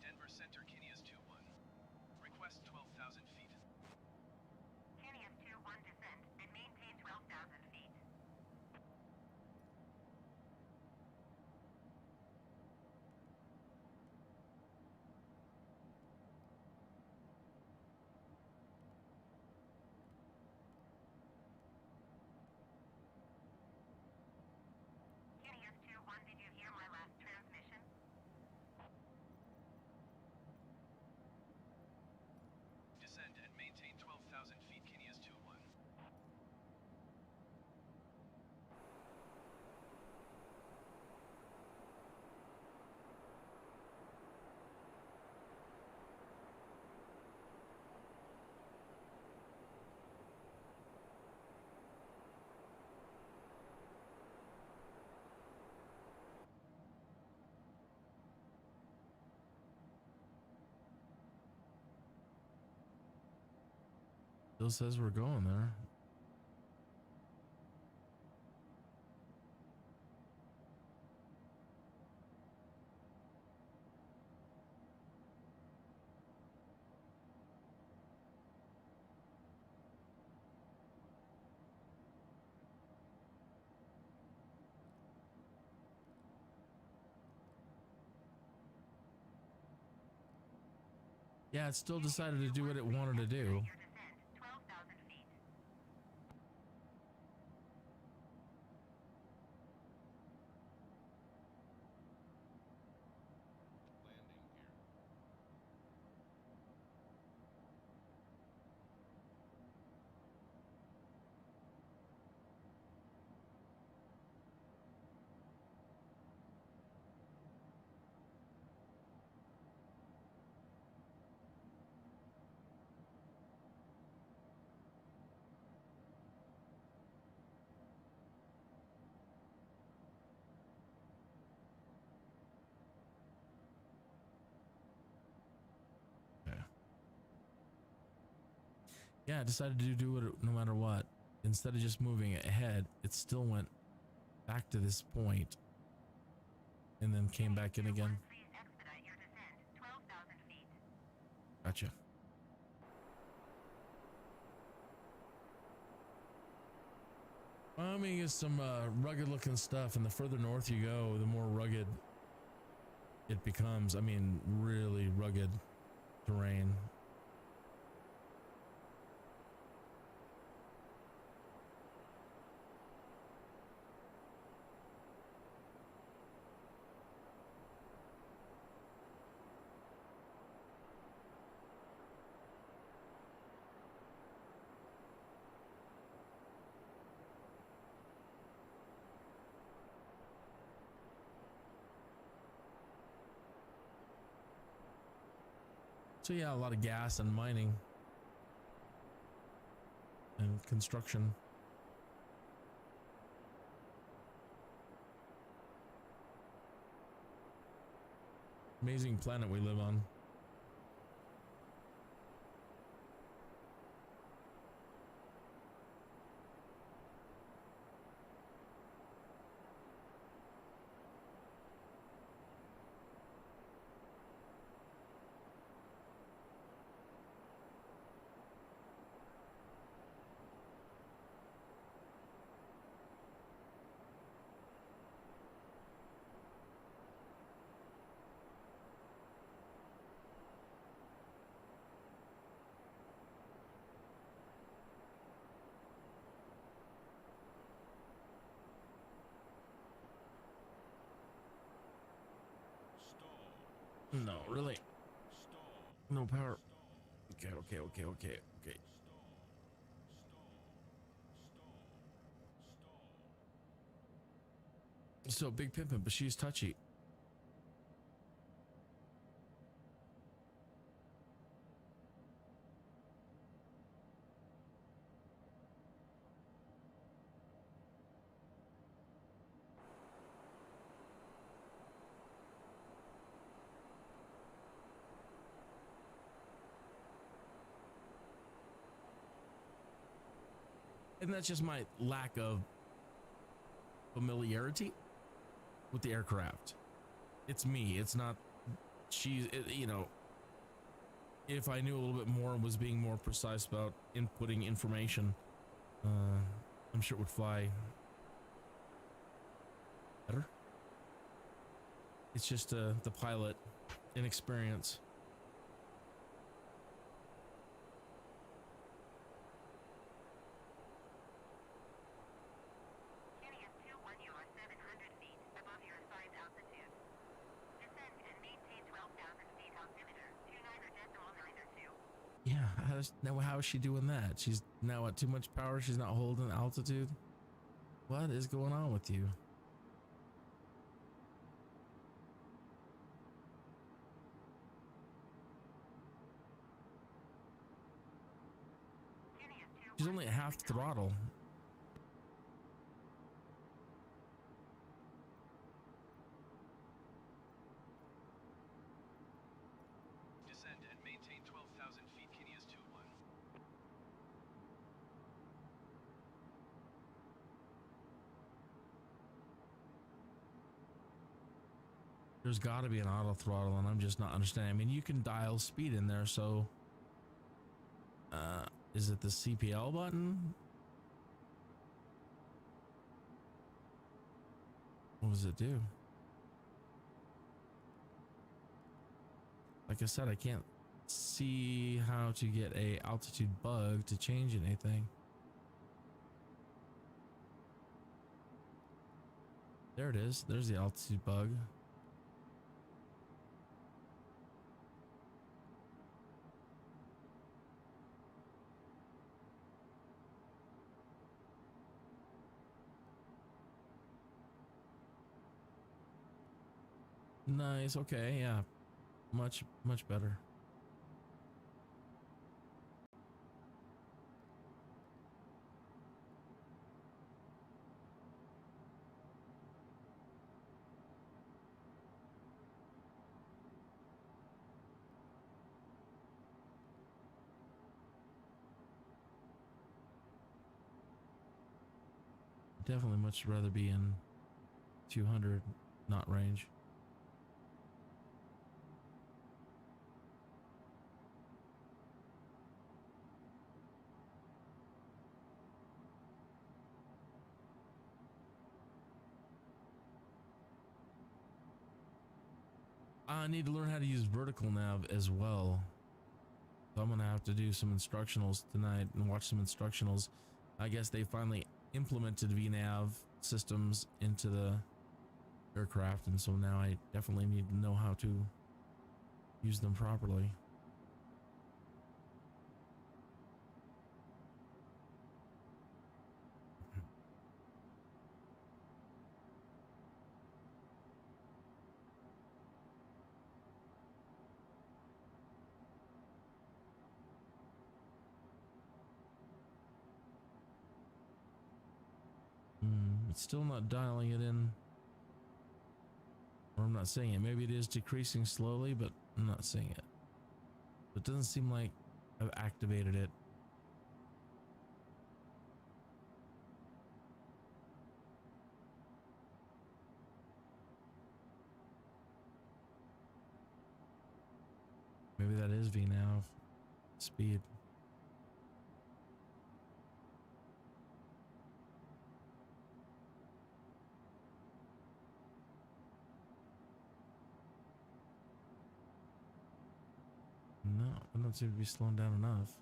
Denver Center, Kineas 2-1. Request 12,000 feet. Kineas 2-1 descend and maintain 12,000 feet. Kineas 2-1, did you hear my last transmission? Descend and maintain 12,000 feet, Kineas 2-1. Still says we're going there. Yeah, it still decided to do what it wanted to do. Your descent, 12,000 feet. Landing gear. Yeah, it decided to do it no matter what. Instead of just moving ahead, it still went back to this point and then came back in again. Please expedite your descent, 12,000 feet. Gotcha. Wyoming is some rugged looking stuff, and the further north you go, the more rugged it becomes. I mean, really rugged terrain. So yeah, a lot of gas and mining and construction. Amazing planet we live on. No, really. No power. Okay. So big pimpin', but she's touchy. And that's just my lack of familiarity with the aircraft. It's me. It's not you know, if I knew a little bit more and was being more precise about inputting information, I'm sure it would fly better. It's just the pilot inexperience. Now how is she doing that? She's now at too much power. She's not holding altitude. What is going on with you? She's only at half throttle. Descend and maintain 12,000 feet, KCOS 21. There's got to be an auto throttle, and I'm just not understanding. I mean, you can dial speed in there, so is it the CPL button? What does it do? Like I said, I can't see how to get a altitude bug to change anything. There it is. There's the altitude bug. Nice. Okay. Yeah. Much better. Definitely much rather be in 200 knot range. I need to learn how to use vertical nav as well. So I'm gonna have to do some instructionals tonight and watch some instructionals. I guess they finally implemented VNav systems into the aircraft, and so now I definitely need to know how to use them properly. It's still not dialing it in, or I'm not seeing it. Maybe it is decreasing slowly, but I'm not seeing it. It doesn't seem like I've activated it. Maybe that is VNav speed. No, I don't seem to be slowing down enough.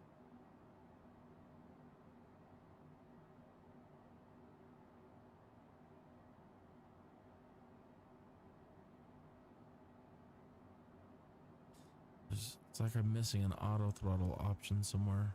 It's like I'm missing an auto throttle option somewhere.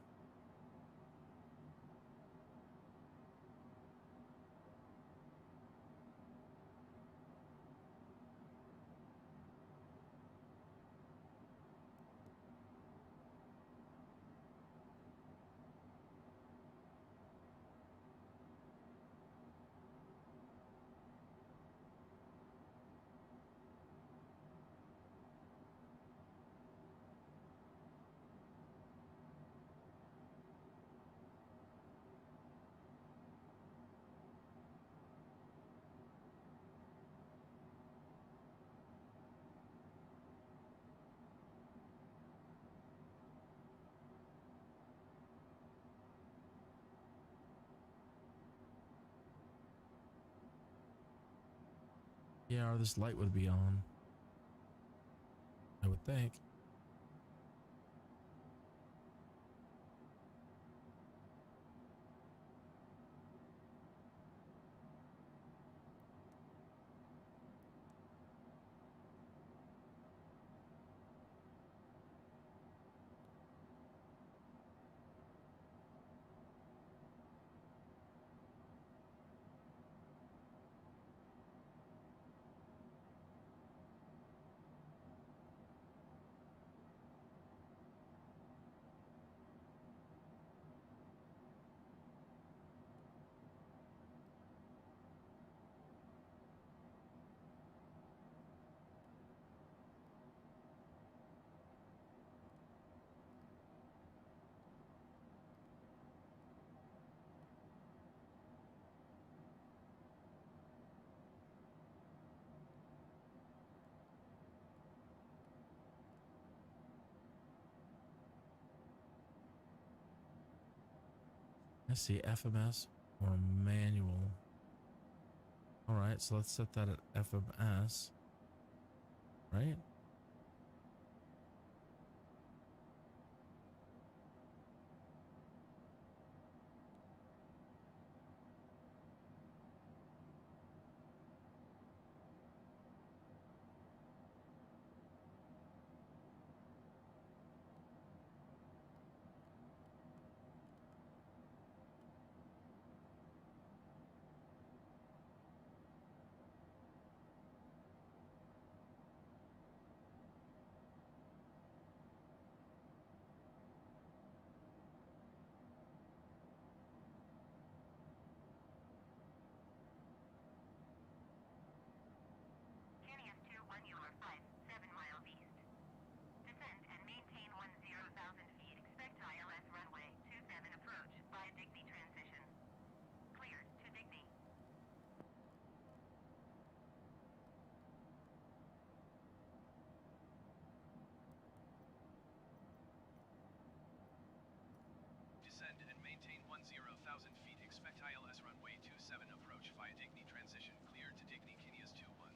Yeah, or this light would be on, I would think. I see FMS or manual. All right, so let's set that at FMS, right? KRKS 2 1, you are 7 miles east. Descend and maintain 10,000 feet. Expect ILS runway 27 approach via Digby transition. Cleared to Digby. Descend and maintain 10,000 feet. Expect ILS runway 27 approach via Digny transition. Cleared to Digny KRKS 2 1.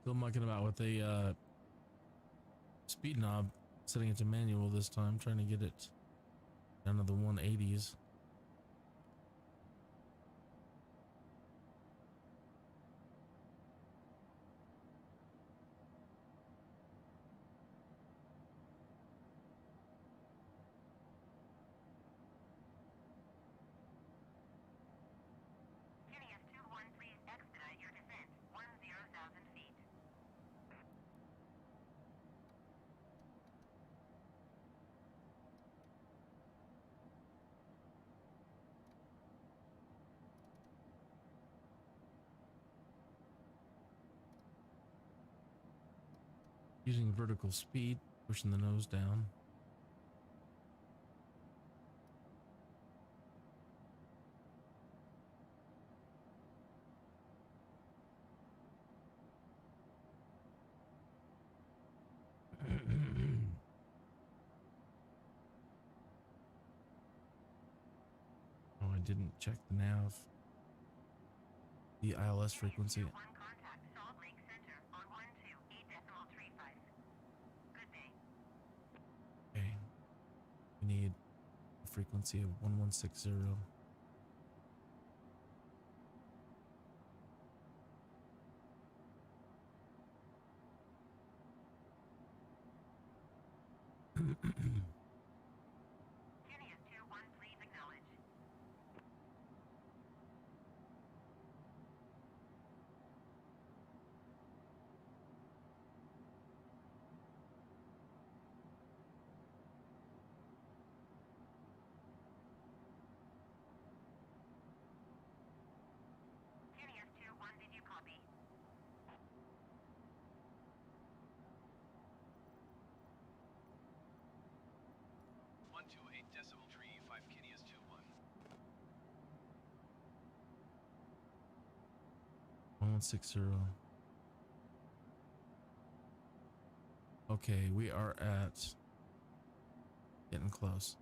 Still mucking about with the speed knob, setting it to manual this time, trying to get it down to the 180s. KRKS 2 1, please expedite your descent 10,000 feet. Using vertical speed, pushing the nose down. didn't check the nav. The ILS frequency. One contact Salt Lake Center on 128.35. Good day. Okay. We need a frequency of 1160. Phineas 2-1, please acknowledge. Phineas 2-1, did you copy? 128.35 Kineas 2-1. 1160. Okay, we are at getting close.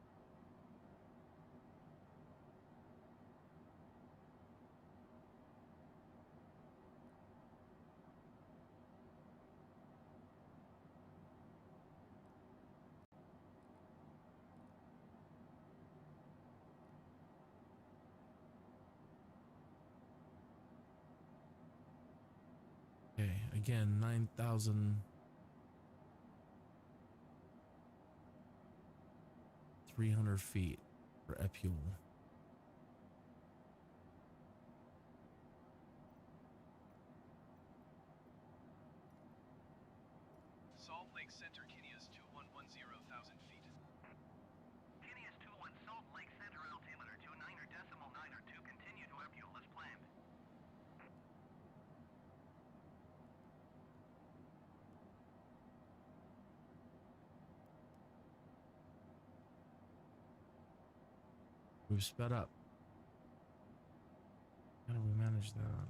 Okay, again, 9,300 feet for Epule. Salt Lake Center Kineas 2110,000 feet. Phineas 2-1, Salt Lake Center, altimeter 29.9 continue to Epule as planned. We've sped up. How do we manage that?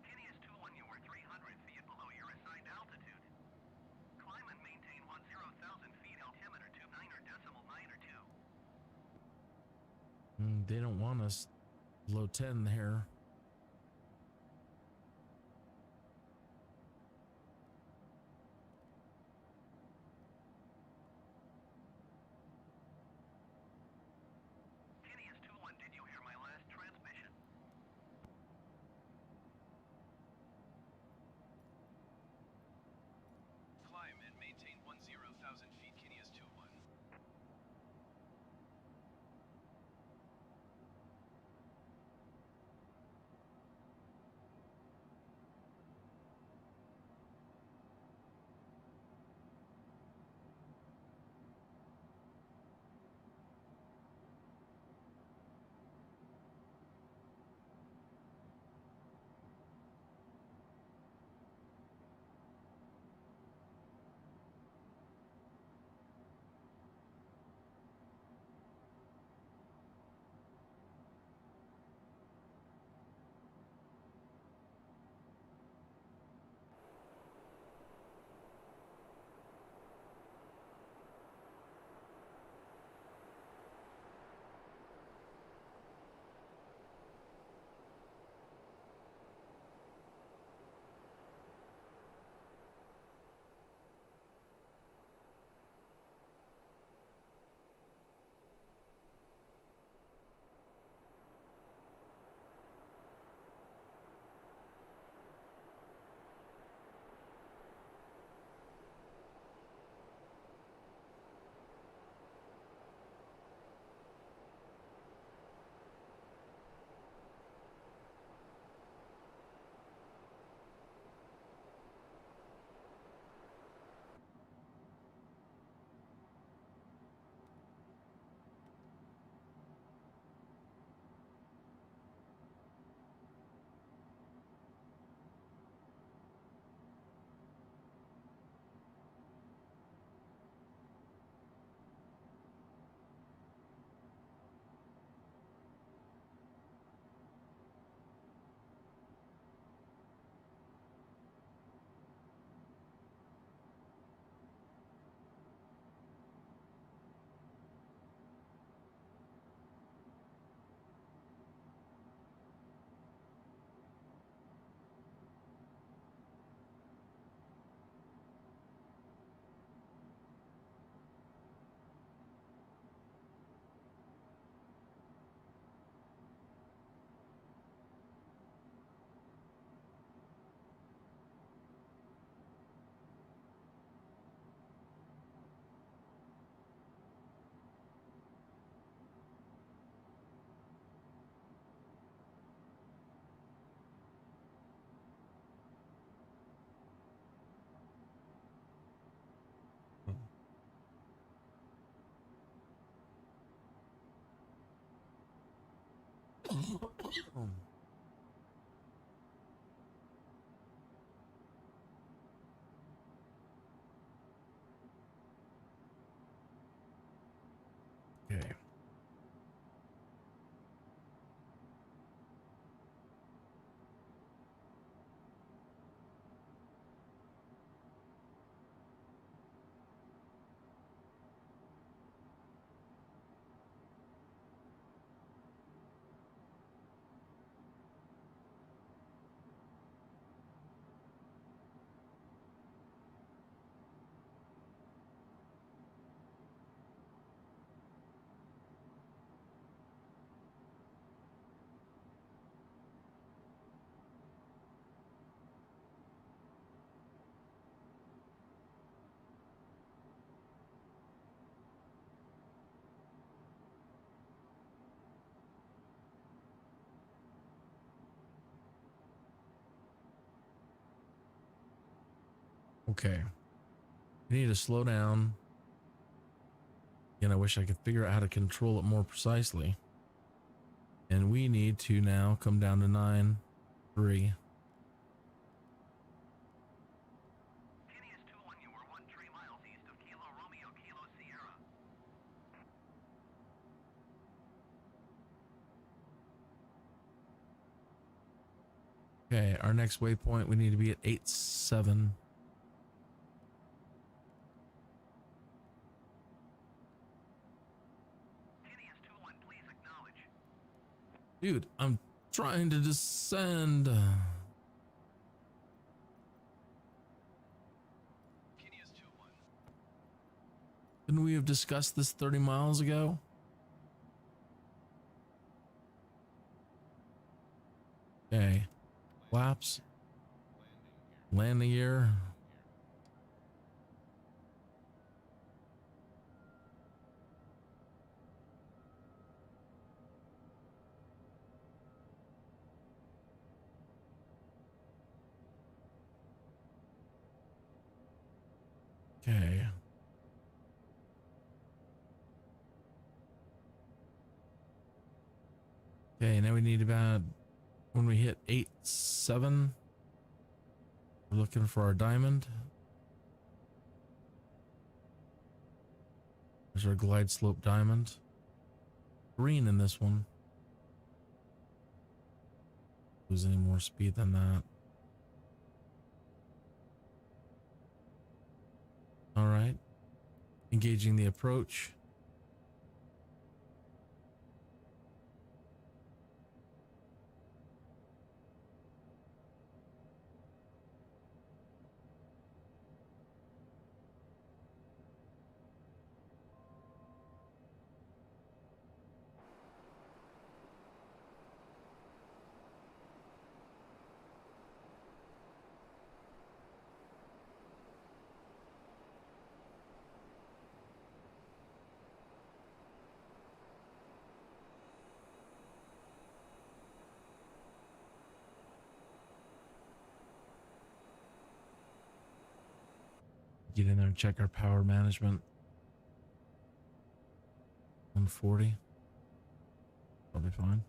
Phineas 2-1, you were 300 feet below your assigned altitude. Climb and maintain 10,000 feet, altimeter 29.92. They don't want us below 10 here. Phineas 2-1, did you hear my last transmission? Climb and maintain 10,000 feet Kineas 2-1. Okay. Okay. We need to slow down. Again, I wish I could figure out how to control it more precisely. And we need to now come down to 9-3. Phineas 2-1, you were 13 miles east of Kilo Romeo, Kilo Sierra. Okay, our next waypoint, we need to be at 8-7. Phineas 2-1, please acknowledge. Dude, I'm trying to descend. Phineas 2-1. Couldn't we have discussed this 30 miles ago? Okay. Flaps. Landing gear. Okay. Okay, now we need about, when we hit 8-7, we're looking for our diamond. There's our glide slope diamond. Green in this one. Lose any more speed than that. All right. Engaging the approach. Get in there and check our power management. 140. Probably fine.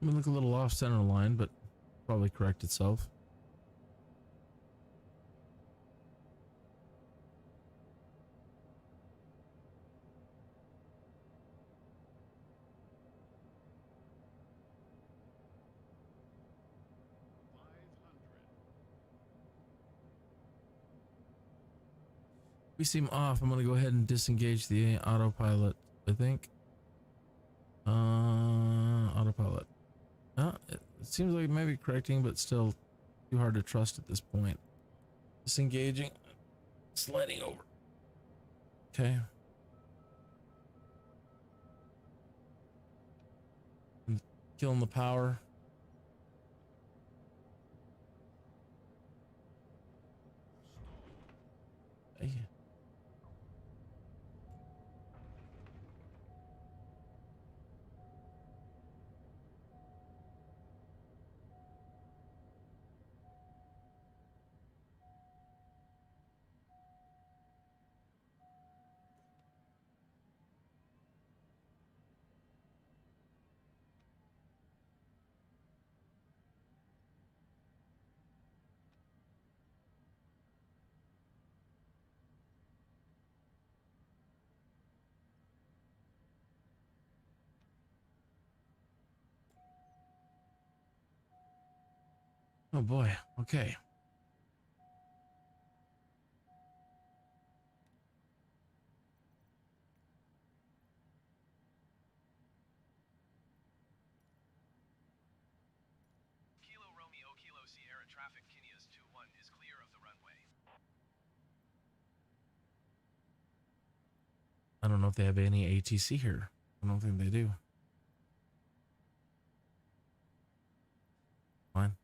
I mean, look a little off center line, but probably correct itself. We seem off. I'm going to go ahead and disengage the autopilot, I think. Autopilot. It seems like it might be correcting, but still too hard to trust at this point. Disengaging. Sliding over. Okay. Killing the power. Hey. Oh boy. Okay. Kilo Romeo Kilo Sierra traffic Kineas 2-1 is clear of the runway. I don't know if they have any ATC here. I don't think they do. Fine.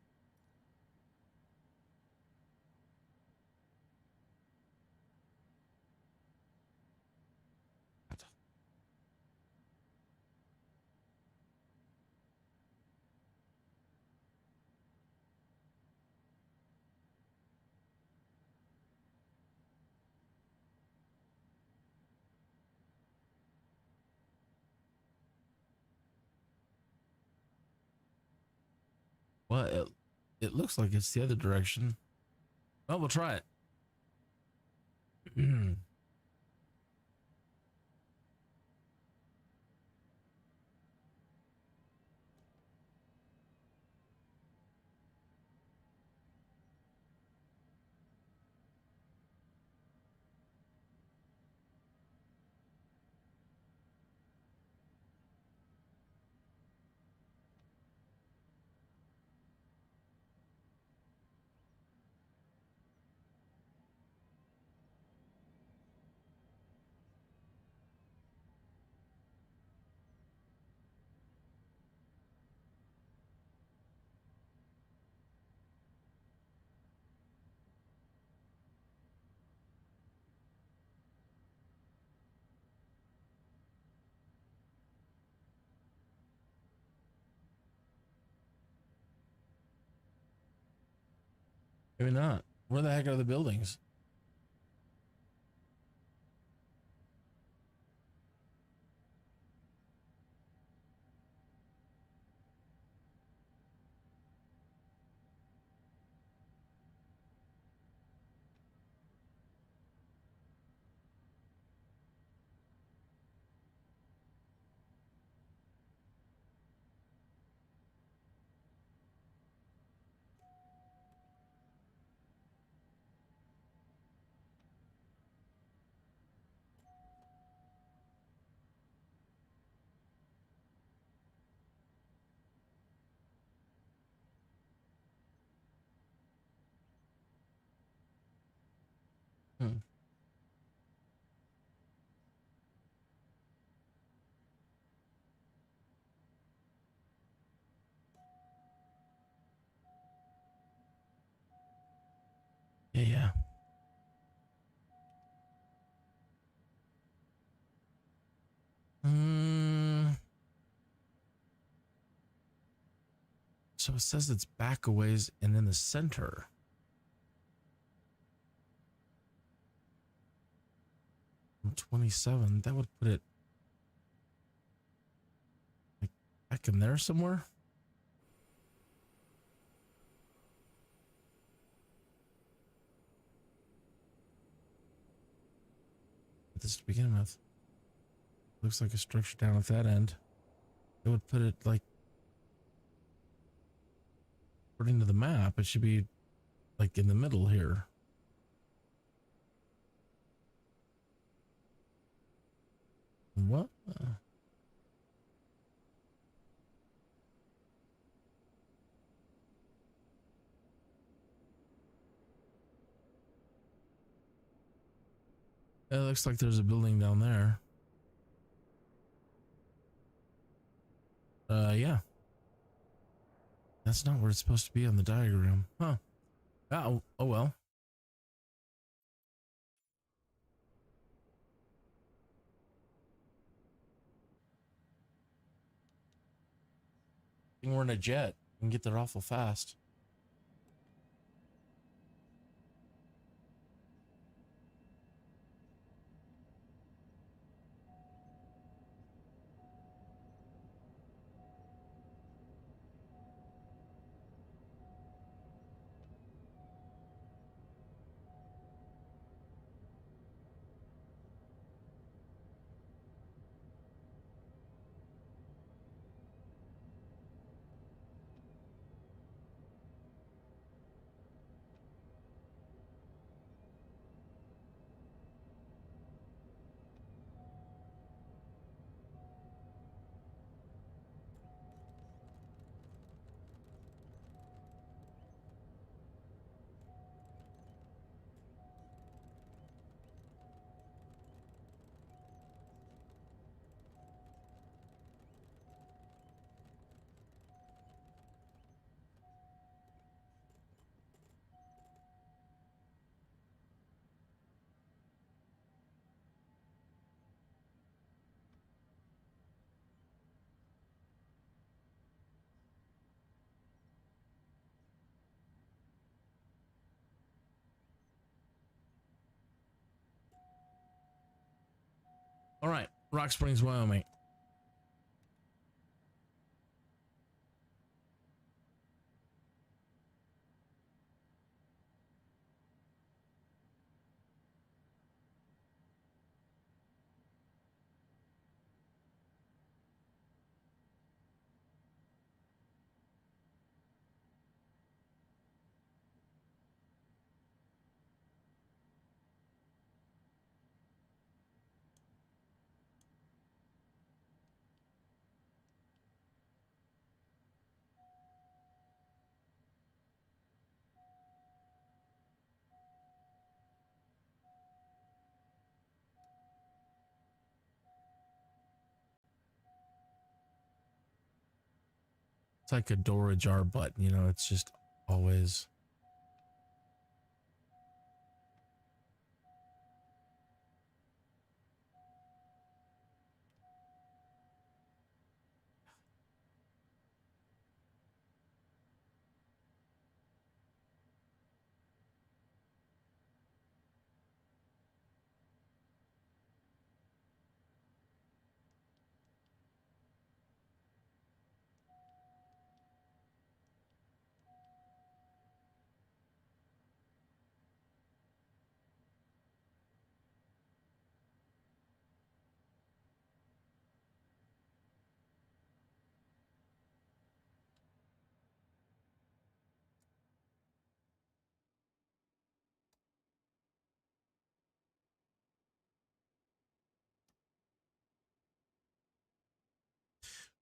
Well, it looks like it's the other direction. Well, we'll try it. Maybe not. Where the heck are the buildings? Hmm. Yeah. So it says it's back a ways and in the center. From 27, that would put it like back in there somewhere. This to begin with. Looks like a structure down at that end. It would put it like, according to the map, it should be like in the middle here. What? It looks like there's a building down there. Yeah. That's not where it's supposed to be on the diagram. Huh. Oh well. I think we're in a jet. We can get there awful fast. All right, Rock Springs, Wyoming. It's like a door ajar button, you know, it's just always.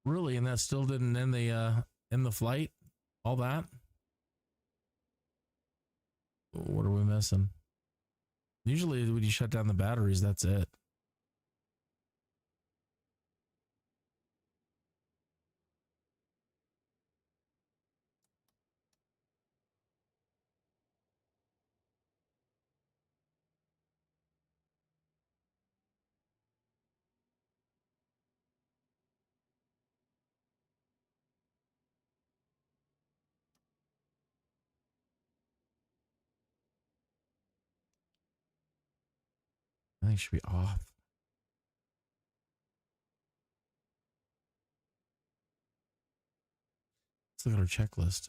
Really, and that still didn't end the flight? All that? What are we missing? Usually when you shut down the batteries, that's it. I think it should be off. Let's look at our checklist.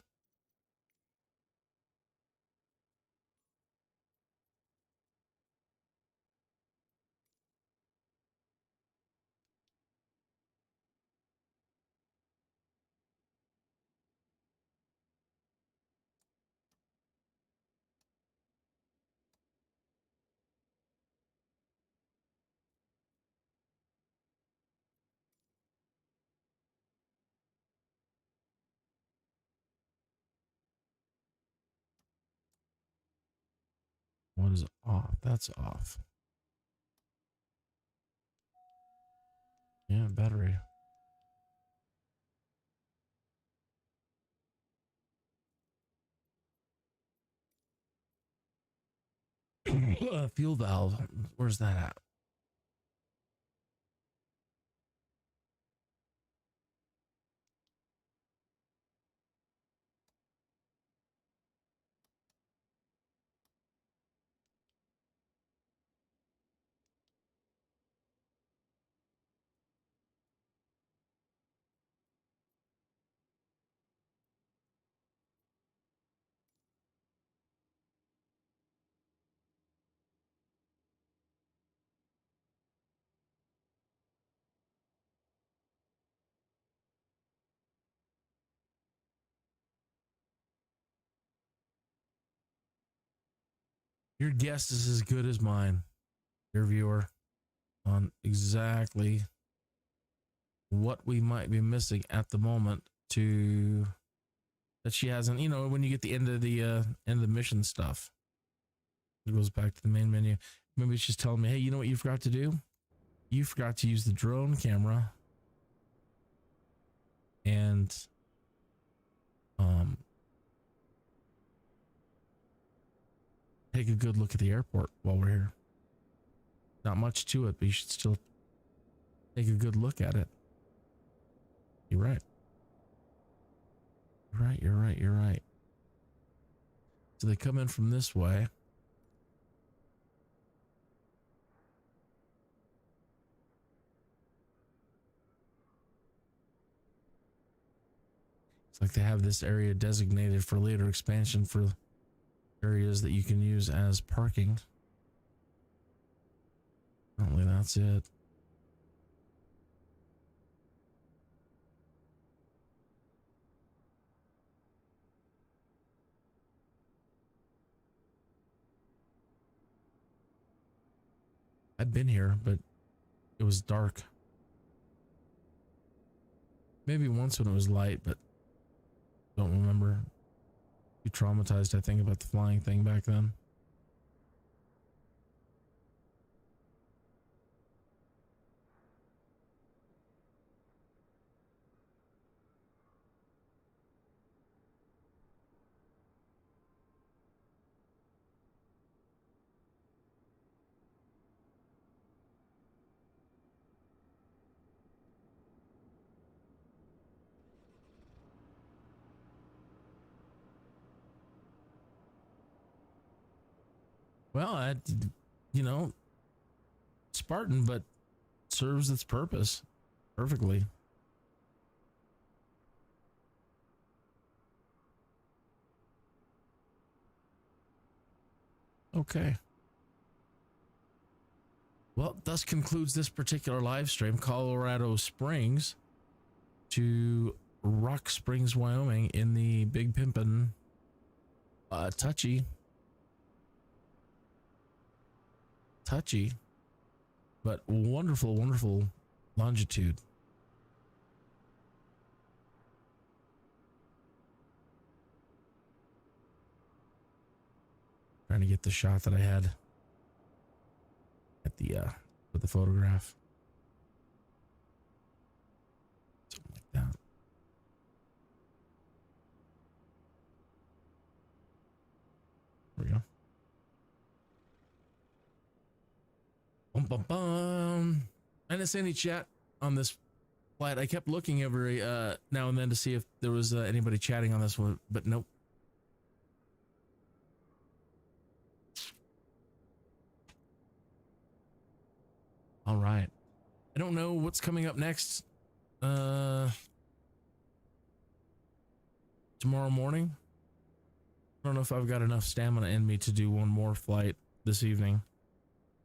What is off? That's off. Yeah, battery. Fuel valve. Where's that at? Your guess is as good as mine, your viewer, on exactly what we might be missing at the moment to that she hasn't, you know, when you get the end of the mission stuff. It goes back to the main menu. Maybe she's telling me, hey, you know what you forgot to do? You forgot to use the drone camera and take a good look at the airport while we're here. Not much to it, but you should still take a good look at it. You're right. You're right. So they come in from this way. It's like they have this area designated for later expansion for areas that you can use as parking. Apparently that's it. I've been here, but it was dark. Maybe once when it was light, but don't remember. Too traumatized, I think, about the flying thing back then. Well, you know, Spartan, but serves its purpose perfectly. Okay. Well, thus concludes this particular live stream, Colorado Springs to Rock Springs, Wyoming, in the Big Pimpin' touchy, but wonderful longitude. Trying to get the shot that I had at the with the photograph. Something like that. There we go. I didn't see any chat on this flight. I kept looking every now and then to see if there was anybody chatting on this one, but nope. All right. I don't know what's coming up next. Tomorrow morning. I don't know if I've got enough stamina in me to do one more flight this evening.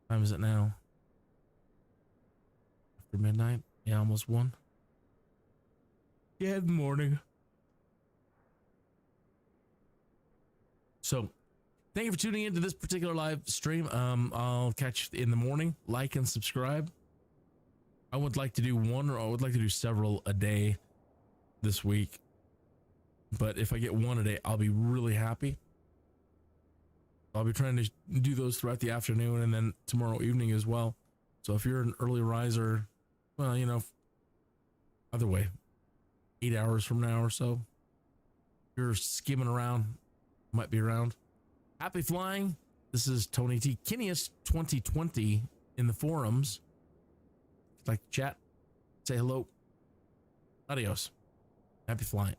What time is it now? After midnight? Yeah, almost 1. Yeah, morning. So, thank you for tuning into this particular live stream. I'll catch you in the morning. Like and subscribe. I would like to do one, or I would like to do several a day this week. But if I get one a day, I'll be really happy. I'll be trying to do those throughout the afternoon and then tomorrow evening as well. So if you're an early riser, well, you know, either way, 8 hours from now or so, if you're skimming around, might be around. Happy flying. This is Tony T. Kineas 2020 in the forums. Like chat, say hello. Adios. Happy flying.